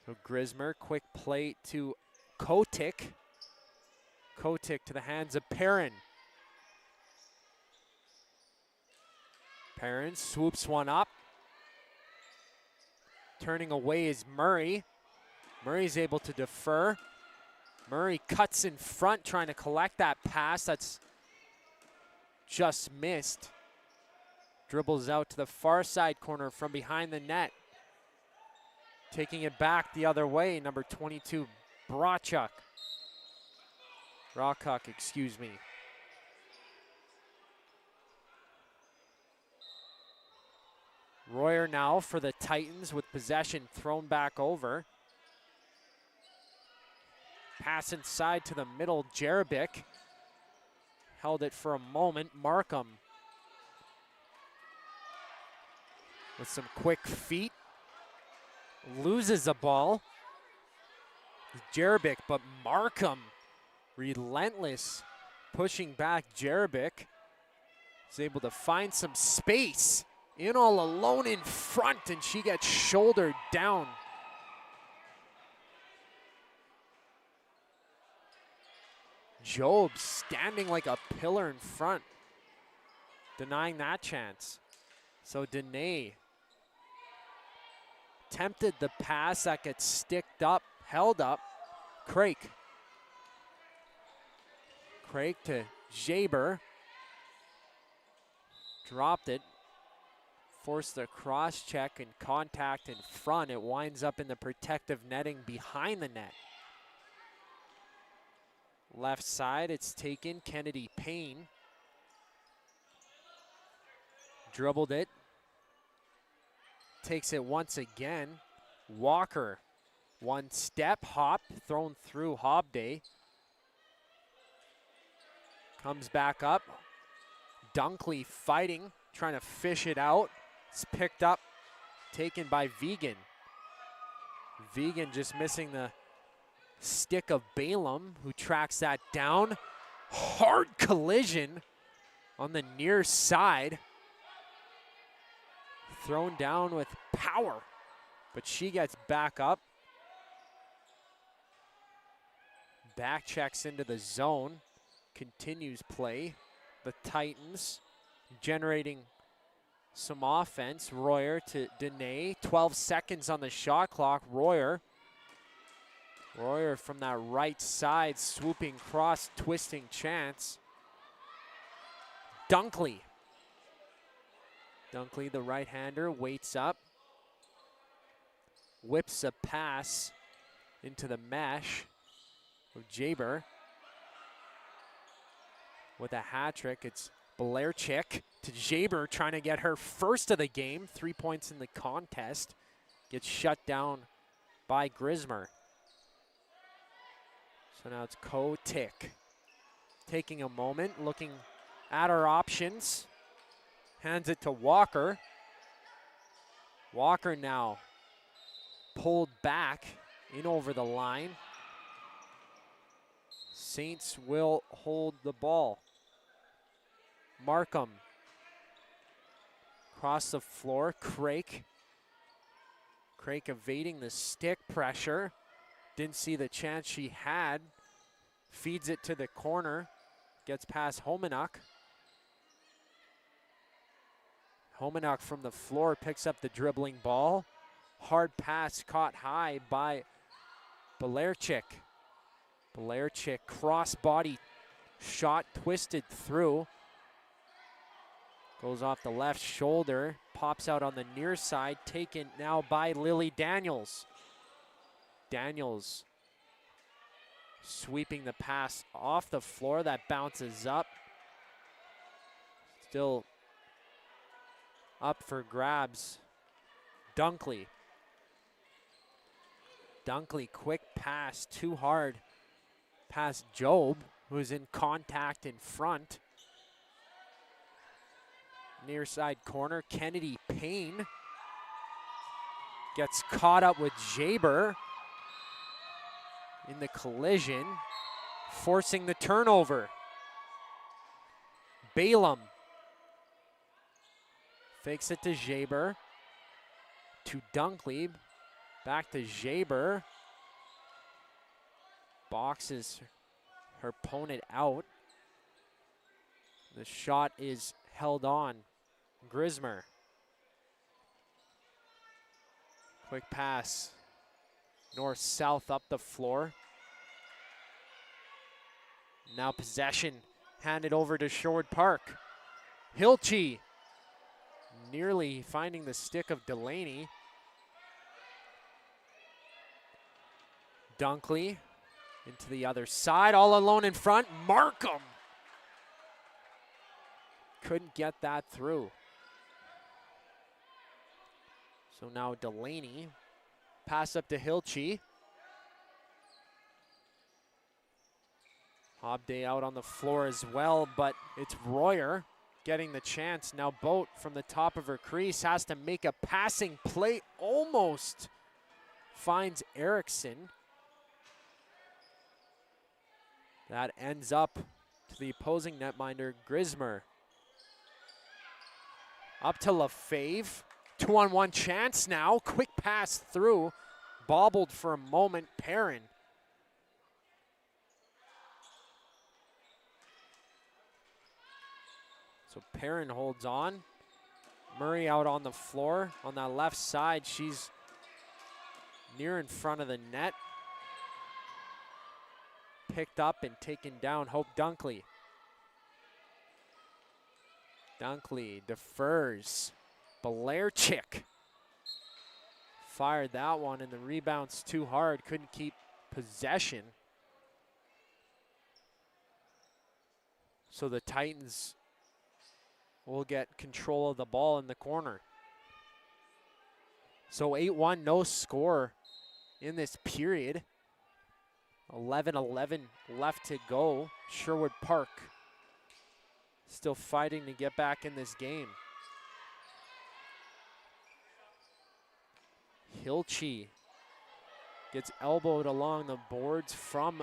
So Grismer, quick play to Kotick. Kotick to the hands of Perrin. Perrin swoops one up. Turning away is Murray. Murray's able to defer. Murray cuts in front, trying to collect that pass. That's just missed. Dribbles out to the far side corner from behind the net. Taking it back the other way, number 22, Rawchuk, excuse me. Royer now for the Titans with possession thrown back over. Pass inside to the middle, Jerebic. Held it for a moment, Markham. With some quick feet. Loses the ball. Jerebic, but Markham, relentless, pushing back Jerebic. Is able to find some space. In all alone in front, and she gets shouldered down. Job standing like a pillar in front, denying that chance. So Dene tempted the pass that gets sticked up, held up. Craig to Jaber. Dropped it. Forced the cross check and contact in front. It winds up in the protective netting behind the net. Left side, it's taken. Kennedy Payne dribbled it. Takes it once again. Walker, one step hop, thrown through Hobday. Comes back up. Dunkley fighting, trying to fish it out. It's picked up, taken by Vegan. Vegan just missing the stick of Balaam, who tracks that down. Hard collision on the near side. Thrown down with power, but she gets back up. Back checks into the zone. Continues play. The Titans generating some offense. Royer to Dene. 12 seconds on the shot clock. Royer from that right side, swooping cross, twisting chance. Dunkley, the right-hander, waits up. Whips a pass into the mesh of Jaber. With a hat trick, it's Blairchick to Jaber, trying to get her first of the game. 3 points in the contest. Gets shut down by Grismer. So now it's Tick. Taking a moment, looking at our options. Hands it to Walker. Walker now pulled back in over the line. Saints will hold the ball. Markham across the floor. Crake evading the stick pressure. Didn't see the chance she had. Feeds it to the corner. Gets past Homenuk. Homenuk from the floor picks up the dribbling ball. Hard pass caught high by Blairchick. Blairchick cross-body shot twisted through. Goes off the left shoulder. Pops out on the near side. Taken now by Lily Daniels. Daniels sweeping the pass off the floor. That bounces up. Still up for grabs. Dunkley, quick pass, too hard. Past Job, who's in contact in front. Near side corner, Kennedy Payne gets caught up with Jaber in the collision, forcing the turnover. Balaam fakes it to Jaber, to Dunkley, back to Jaber. Boxes her opponent out. The shot is held on. Grismer. Quick pass. North-south up the floor. Now possession handed over to Sherwood Park. Hilchey nearly finding the stick of Delaney. Dunkley into the other side, all alone in front. Markham couldn't get that through. So now Delaney, pass up to Hilchey. Hobday out on the floor as well, but it's Royer getting the chance. Now Boat from the top of her crease has to make a passing play. Almost finds Erickson. That ends up to the opposing netminder, Grismer. Up to LaFave. 2-on-1 chance now. Quick pass through. Bobbled for a moment. Perrin. So Perrin holds on. Murray out on the floor. On that left side, she's near in front of the net. Picked up and taken down. Hope Dunkley. Dunkley defers. Blairchick fired that one, and the rebound's too hard. Couldn't keep possession. So the Titans will get control of the ball in the corner. So 8-1, no score in this period. 11-11 left to go. Sherwood Park still fighting to get back in this game. Hilchi gets elbowed along the boards from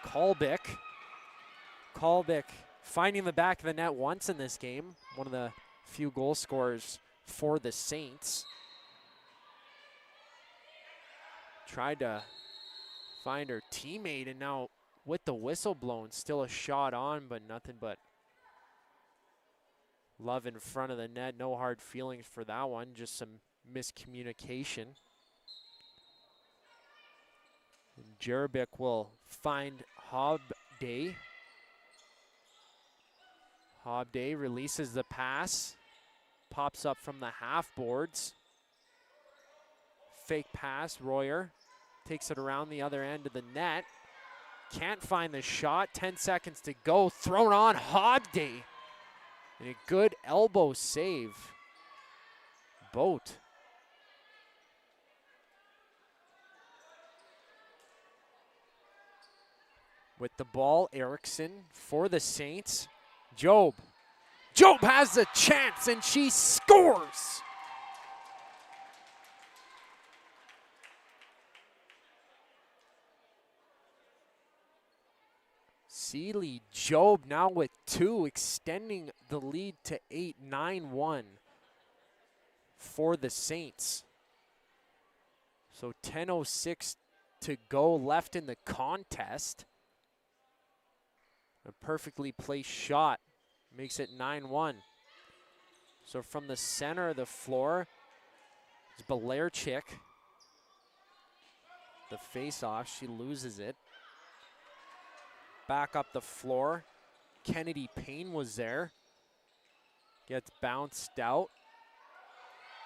Kolbick. Kolbick finding the back of the net once in this game. One of the few goal scorers for the Saints. Tried to find her teammate, and now with the whistle blown, still a shot on, but nothing but love in front of the net. No hard feelings for that one, just some miscommunication. And Jerebick will find Hobday. Hobday releases the pass, pops up from the half boards. Fake pass, Royer takes it around the other end of the net. Can't find the shot, 10 seconds to go, thrown on Hobday. And a good elbow save. Boat. With the ball, Erickson for the Saints. Job has a chance, and she scores. Seeley Job now with 2, extending the lead to 8-9-1 for the Saints. So 10:06 to go left in the contest. A perfectly placed shot makes it 9-1. So from the center of the floor, it's Belarchik. The face-off, she loses it. Back up the floor. Kennedy Payne was there. Gets bounced out.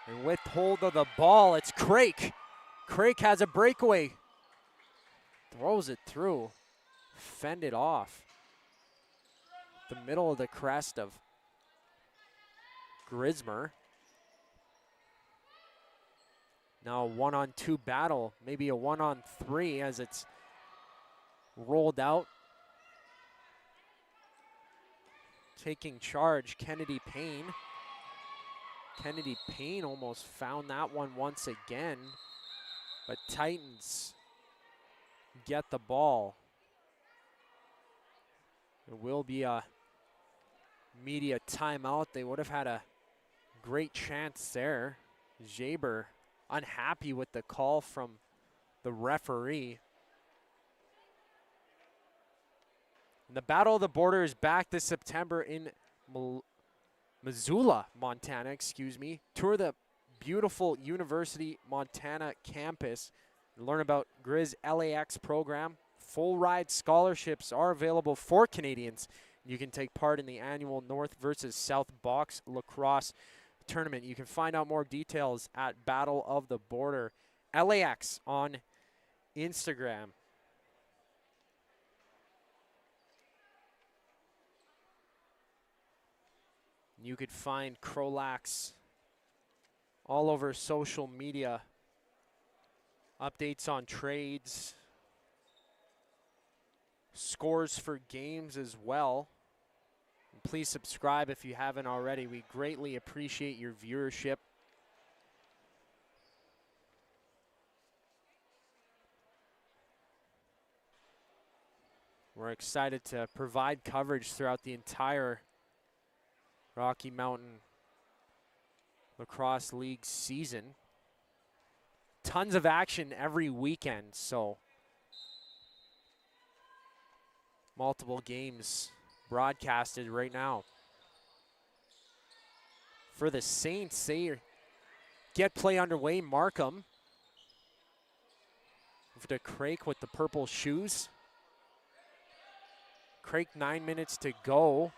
And with hold of the ball, it's Craik. Craik has a breakaway. Throws it through. Fended off. The middle of the crest of Grismer. Now a 1-on-2 battle, maybe a 1-on-3 as it's rolled out. Taking charge, Kennedy Payne. Kennedy Payne almost found that one once again, but Titans get the ball. There will be a media timeout. They would have had a great chance there. Jaber unhappy with the call from the referee. And the Battle of the Border is back this September in Missoula, Montana, Tour the beautiful University Montana campus and learn about Grizz LAX program. Full ride scholarships are available for Canadians. You can take part in the annual North versus South Box Lacrosse tournament. You can find out more details at Battle of the Border LAX on Instagram. You could find CROW LAX all over social media. Updates on trades, scores for games as well. And please subscribe if you haven't already. We greatly appreciate your viewership. We're excited to provide coverage throughout the entire Rocky Mountain Lacrosse League season. Tons of action every weekend, so multiple games broadcasted right now. For the Saints, they get play underway. Markham over to Craik with the purple shoes. Craik, 9 minutes to go.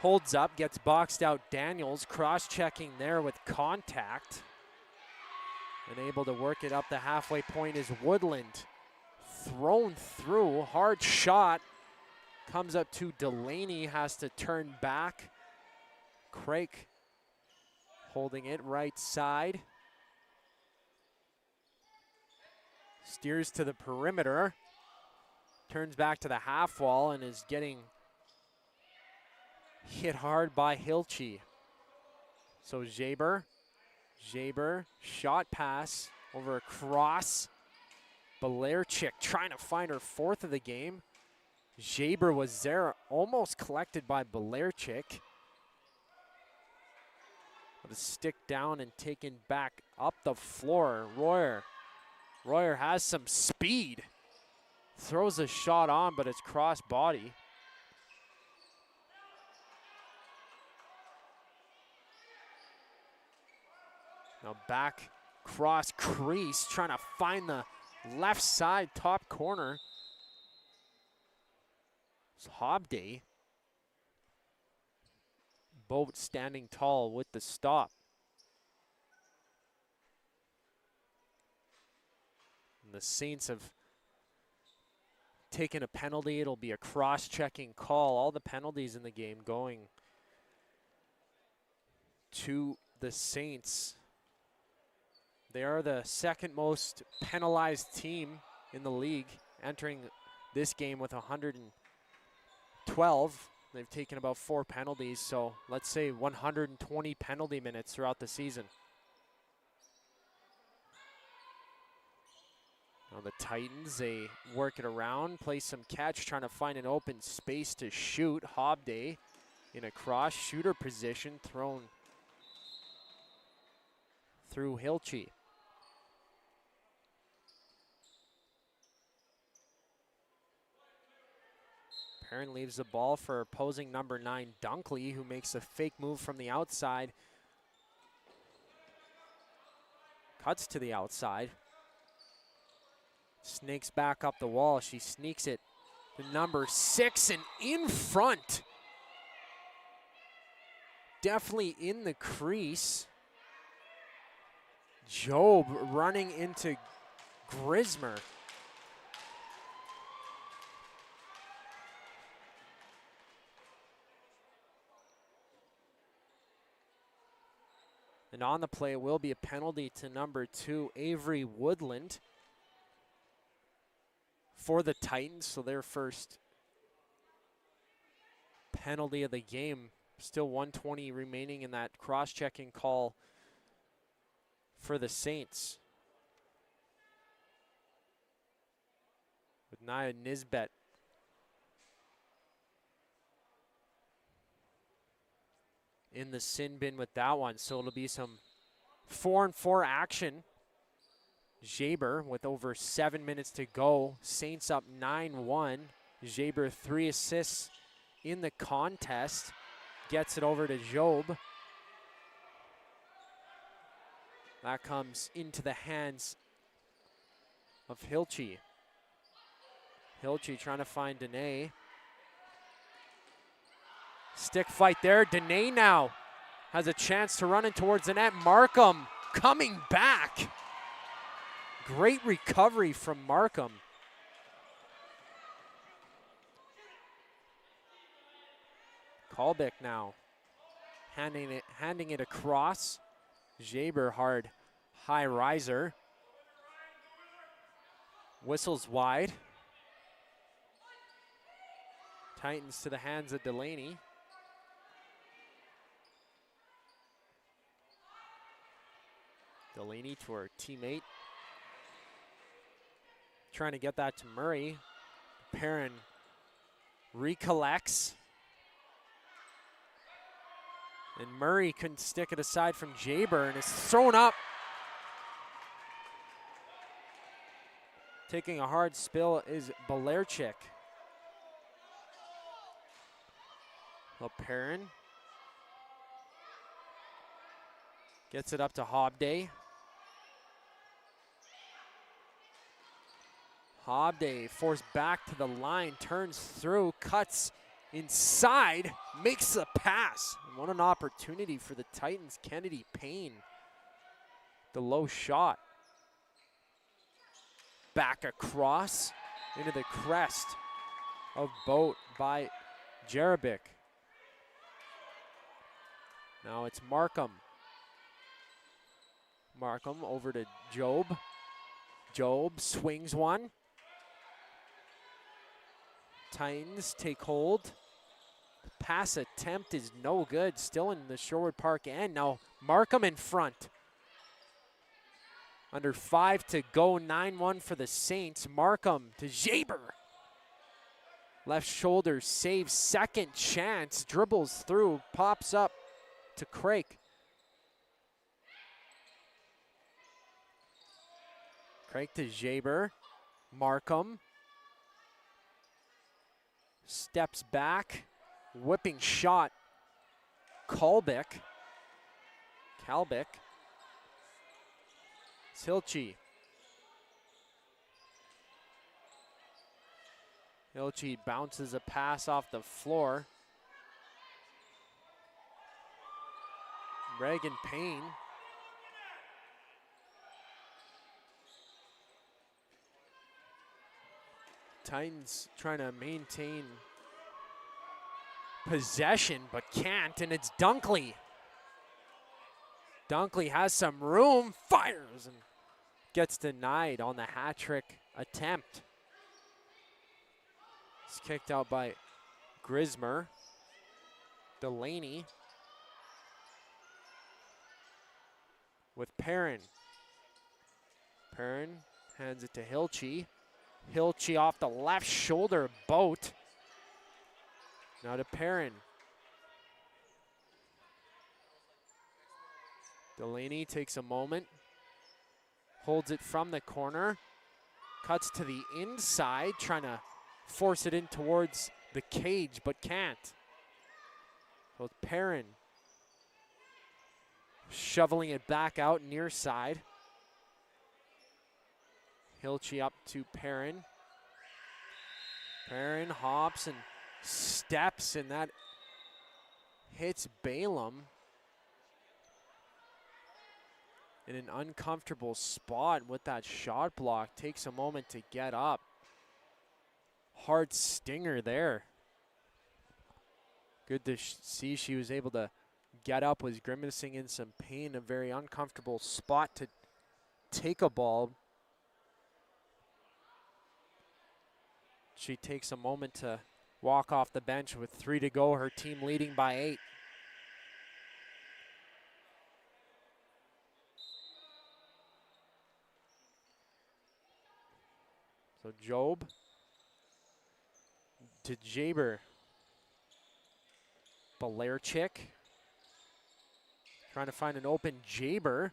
Holds up, gets boxed out. Daniels cross-checking there with contact. And able to work it up the halfway point is Woodland. Thrown through, hard shot. Comes up to Delaney, has to turn back. Craig holding it right side. Steers to the perimeter. Turns back to the half wall and is getting hit hard by Hilchey. So Jaber, shot pass over across. Belarchik trying to find her fourth of the game. Jaber was there, almost collected by Belarchik. But a stick down and taken back up the floor. Royer has some speed. Throws a shot on, but it's cross body. Now back cross crease, trying to find the left side top corner. It's Hobday. Boat standing tall with the stop. And the Saints have taken a penalty. It'll be a cross-checking call. All the penalties in the game going to the Saints. They are the second most penalized team in the league, entering this game with 112. They've taken about 4 penalties, so let's say 120 penalty minutes throughout the season. Now the Titans, they work it around, play some catch, trying to find an open space to shoot. Hobday in a cross shooter position, thrown through Hilchey. Perrin leaves the ball for opposing number 9, Dunkley, who makes a fake move from the outside. Cuts to the outside. Snakes back up the wall. She sneaks it to number 6 and in front. Definitely in the crease. Job running into Grismer. And on the play will be a penalty to number 2, Avery Woodland, for the Titans. So their first penalty of the game. Still 1:20 remaining in that cross-checking call for the Saints. With Nia Nisbet in the sin bin with that one. So it'll be some 4-on-4 action. Jaber with over 7 minutes to go. Saints up 9-1. Jaber 3 assists in the contest. Gets it over to Job. That comes into the hands of Hilchey. Hilchey trying to find Dene. Stick fight there. Dene now has a chance to run in towards the net. Markham coming back. Great recovery from Markham. Kalbeck now handing it across. Jaber hard high riser. Whistles wide. Titans to the hands of Delaney. Delaney to her teammate. Trying to get that to Murray. Perrin recollects. And Murray couldn't stick it aside from Jaber and is thrown up. Taking a hard spill is Belarchik. Well, Perrin gets it up to Hobday. Hobday forced back to the line, turns through, cuts inside, makes the pass. And what an opportunity for the Titans. Kennedy Payne, the low shot. Back across into the crest of Boat by Jerebic. Now it's Markham. Markham over to Job. Job swings one. Titans take hold. Pass attempt is no good. Still in the Sherwood Park end. Now Markham in front. Under 5 to go. 9-1 for the Saints. Markham to Jaber. Left shoulder saves. Second chance. Dribbles through. Pops up to Craig. Craig to Jaber. Markham. Steps back. Whipping shot. Kalbick. Hilchi. Hilchi bounces a pass off the floor. Reagan Payne. Titans trying to maintain possession, but can't, and it's Dunkley. Dunkley has some room, fires, and gets denied on the hat-trick attempt. It's kicked out by Grismer. Delaney with Perrin. Perrin hands it to Hilchi. Hilchi off the left shoulder, Boat. Now to Perrin. Delaney takes a moment, holds it from the corner, cuts to the inside, trying to force it in towards the cage, but can't. So Perrin shoveling it back out near side. Hilchi up to Perrin. Perrin hops and steps, and that hits Balaam in an uncomfortable spot with that shot block. Takes a moment to get up. Hard stinger there. Good to see she was able to get up, was grimacing in some pain, a very uncomfortable spot to take a ball. She takes a moment to walk off the bench with 3 to go, her team leading by 8. So Job to Jaber. Balerchik trying to find an open Jaber.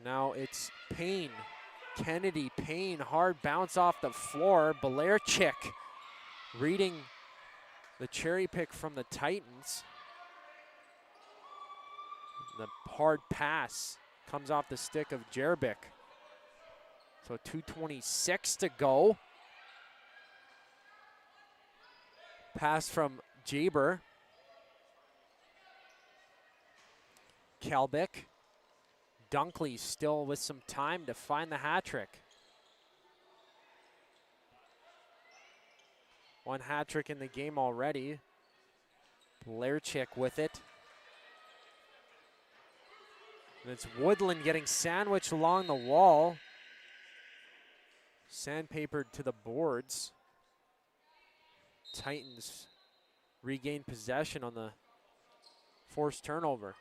Now it's Payne. Kennedy, Payne, hard bounce off the floor. Balerchik reading the cherry pick from the Titans. The hard pass comes off the stick of Jerebic. So 2:26 to go. Pass from Jaber. Kalbick. Dunkley still with some time to find the hat trick. One hat trick in the game already. Blairchick with it. And it's Woodland getting sandwiched along the wall. Sandpapered to the boards. Titans regain possession on the forced turnover.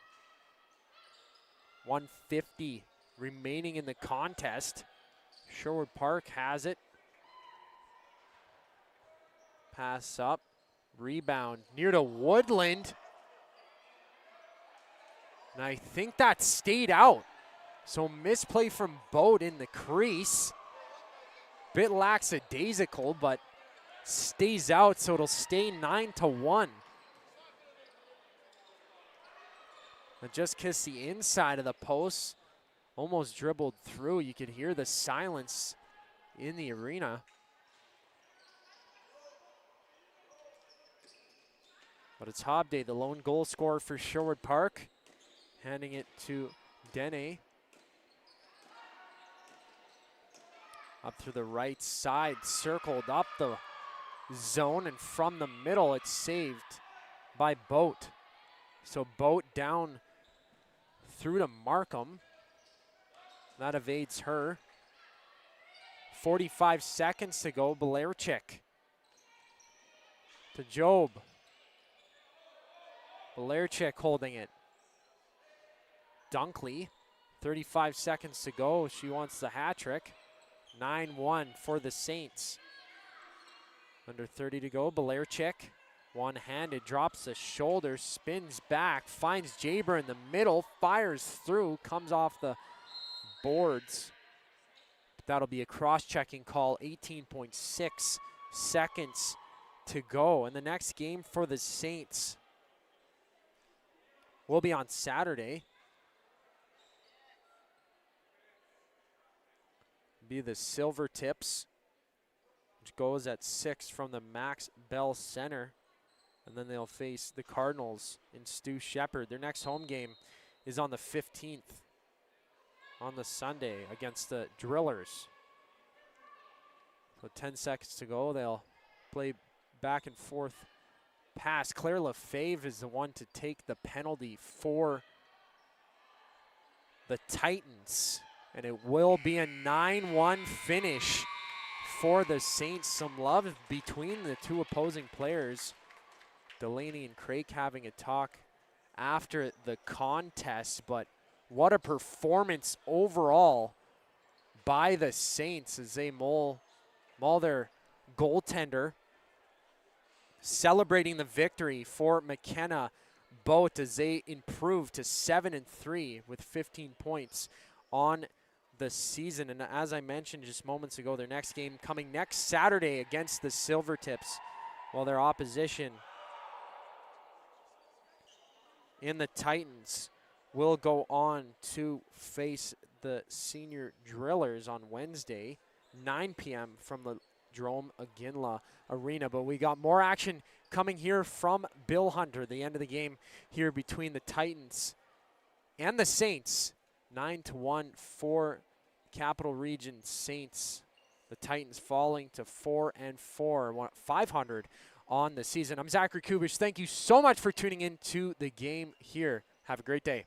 1:50 remaining in the contest. Sherwood Park has it. Pass up, rebound near to Woodland. And I think that stayed out. So misplay from Boat in the crease. Bit lackadaisical, but stays out, so it'll stay 9-1. And just kissed the inside of the post. Almost dribbled through. You could hear the silence in the arena. But it's Hobday, the lone goal scorer for Sherwood Park. Handing it to Dene. Up through the right side, circled up the zone, and from the middle, it's saved by Boat. So Boat down through to Markham. That evades her. 45 seconds to go. Belarchik to Job. Belarchik holding it. Dunkley, 35 seconds to go. She wants the hat trick. 9-1 for the Saints. Under 30 to go. Belarchik, one-handed, drops the shoulder, spins back, finds Jaber in the middle, fires through, comes off the boards. That'll be a cross-checking call. 18.6 seconds to go. And the next game for the Saints will be on Saturday. Be the Silver Tips, which goes at 6 from the Max Bell Center. And then they'll face the Cardinals in Stu Shepherd. Their next home game is on the 15th. On the Sunday against the Drillers. So 10 seconds to go. They'll play back and forth pass. Claire Lefebvre is the one to take the penalty for the Titans. And it will be a 9-1 finish for the Saints. Some love between the two opposing players. Delaney and Craik having a talk after the contest, but what a performance overall by the Saints as they maul their goaltender. Celebrating the victory for McKenna Boat as they improve to 7-3 with 15 points on the season. And as I mentioned just moments ago, their next game coming next Saturday against the Silver Tips, while their opposition in the Titans will go on to face the Senior Drillers on Wednesday, 9 p.m. from the Jerome Aginla Arena. But we got more action coming here from Bill Hunter. The end of the game here between the Titans and the Saints. 9-1 for Capital Region Saints. The Titans falling to 4-4, 500 on the season. I'm Zachary Kubish. Thank you so much for tuning in to the game here. Have a great day.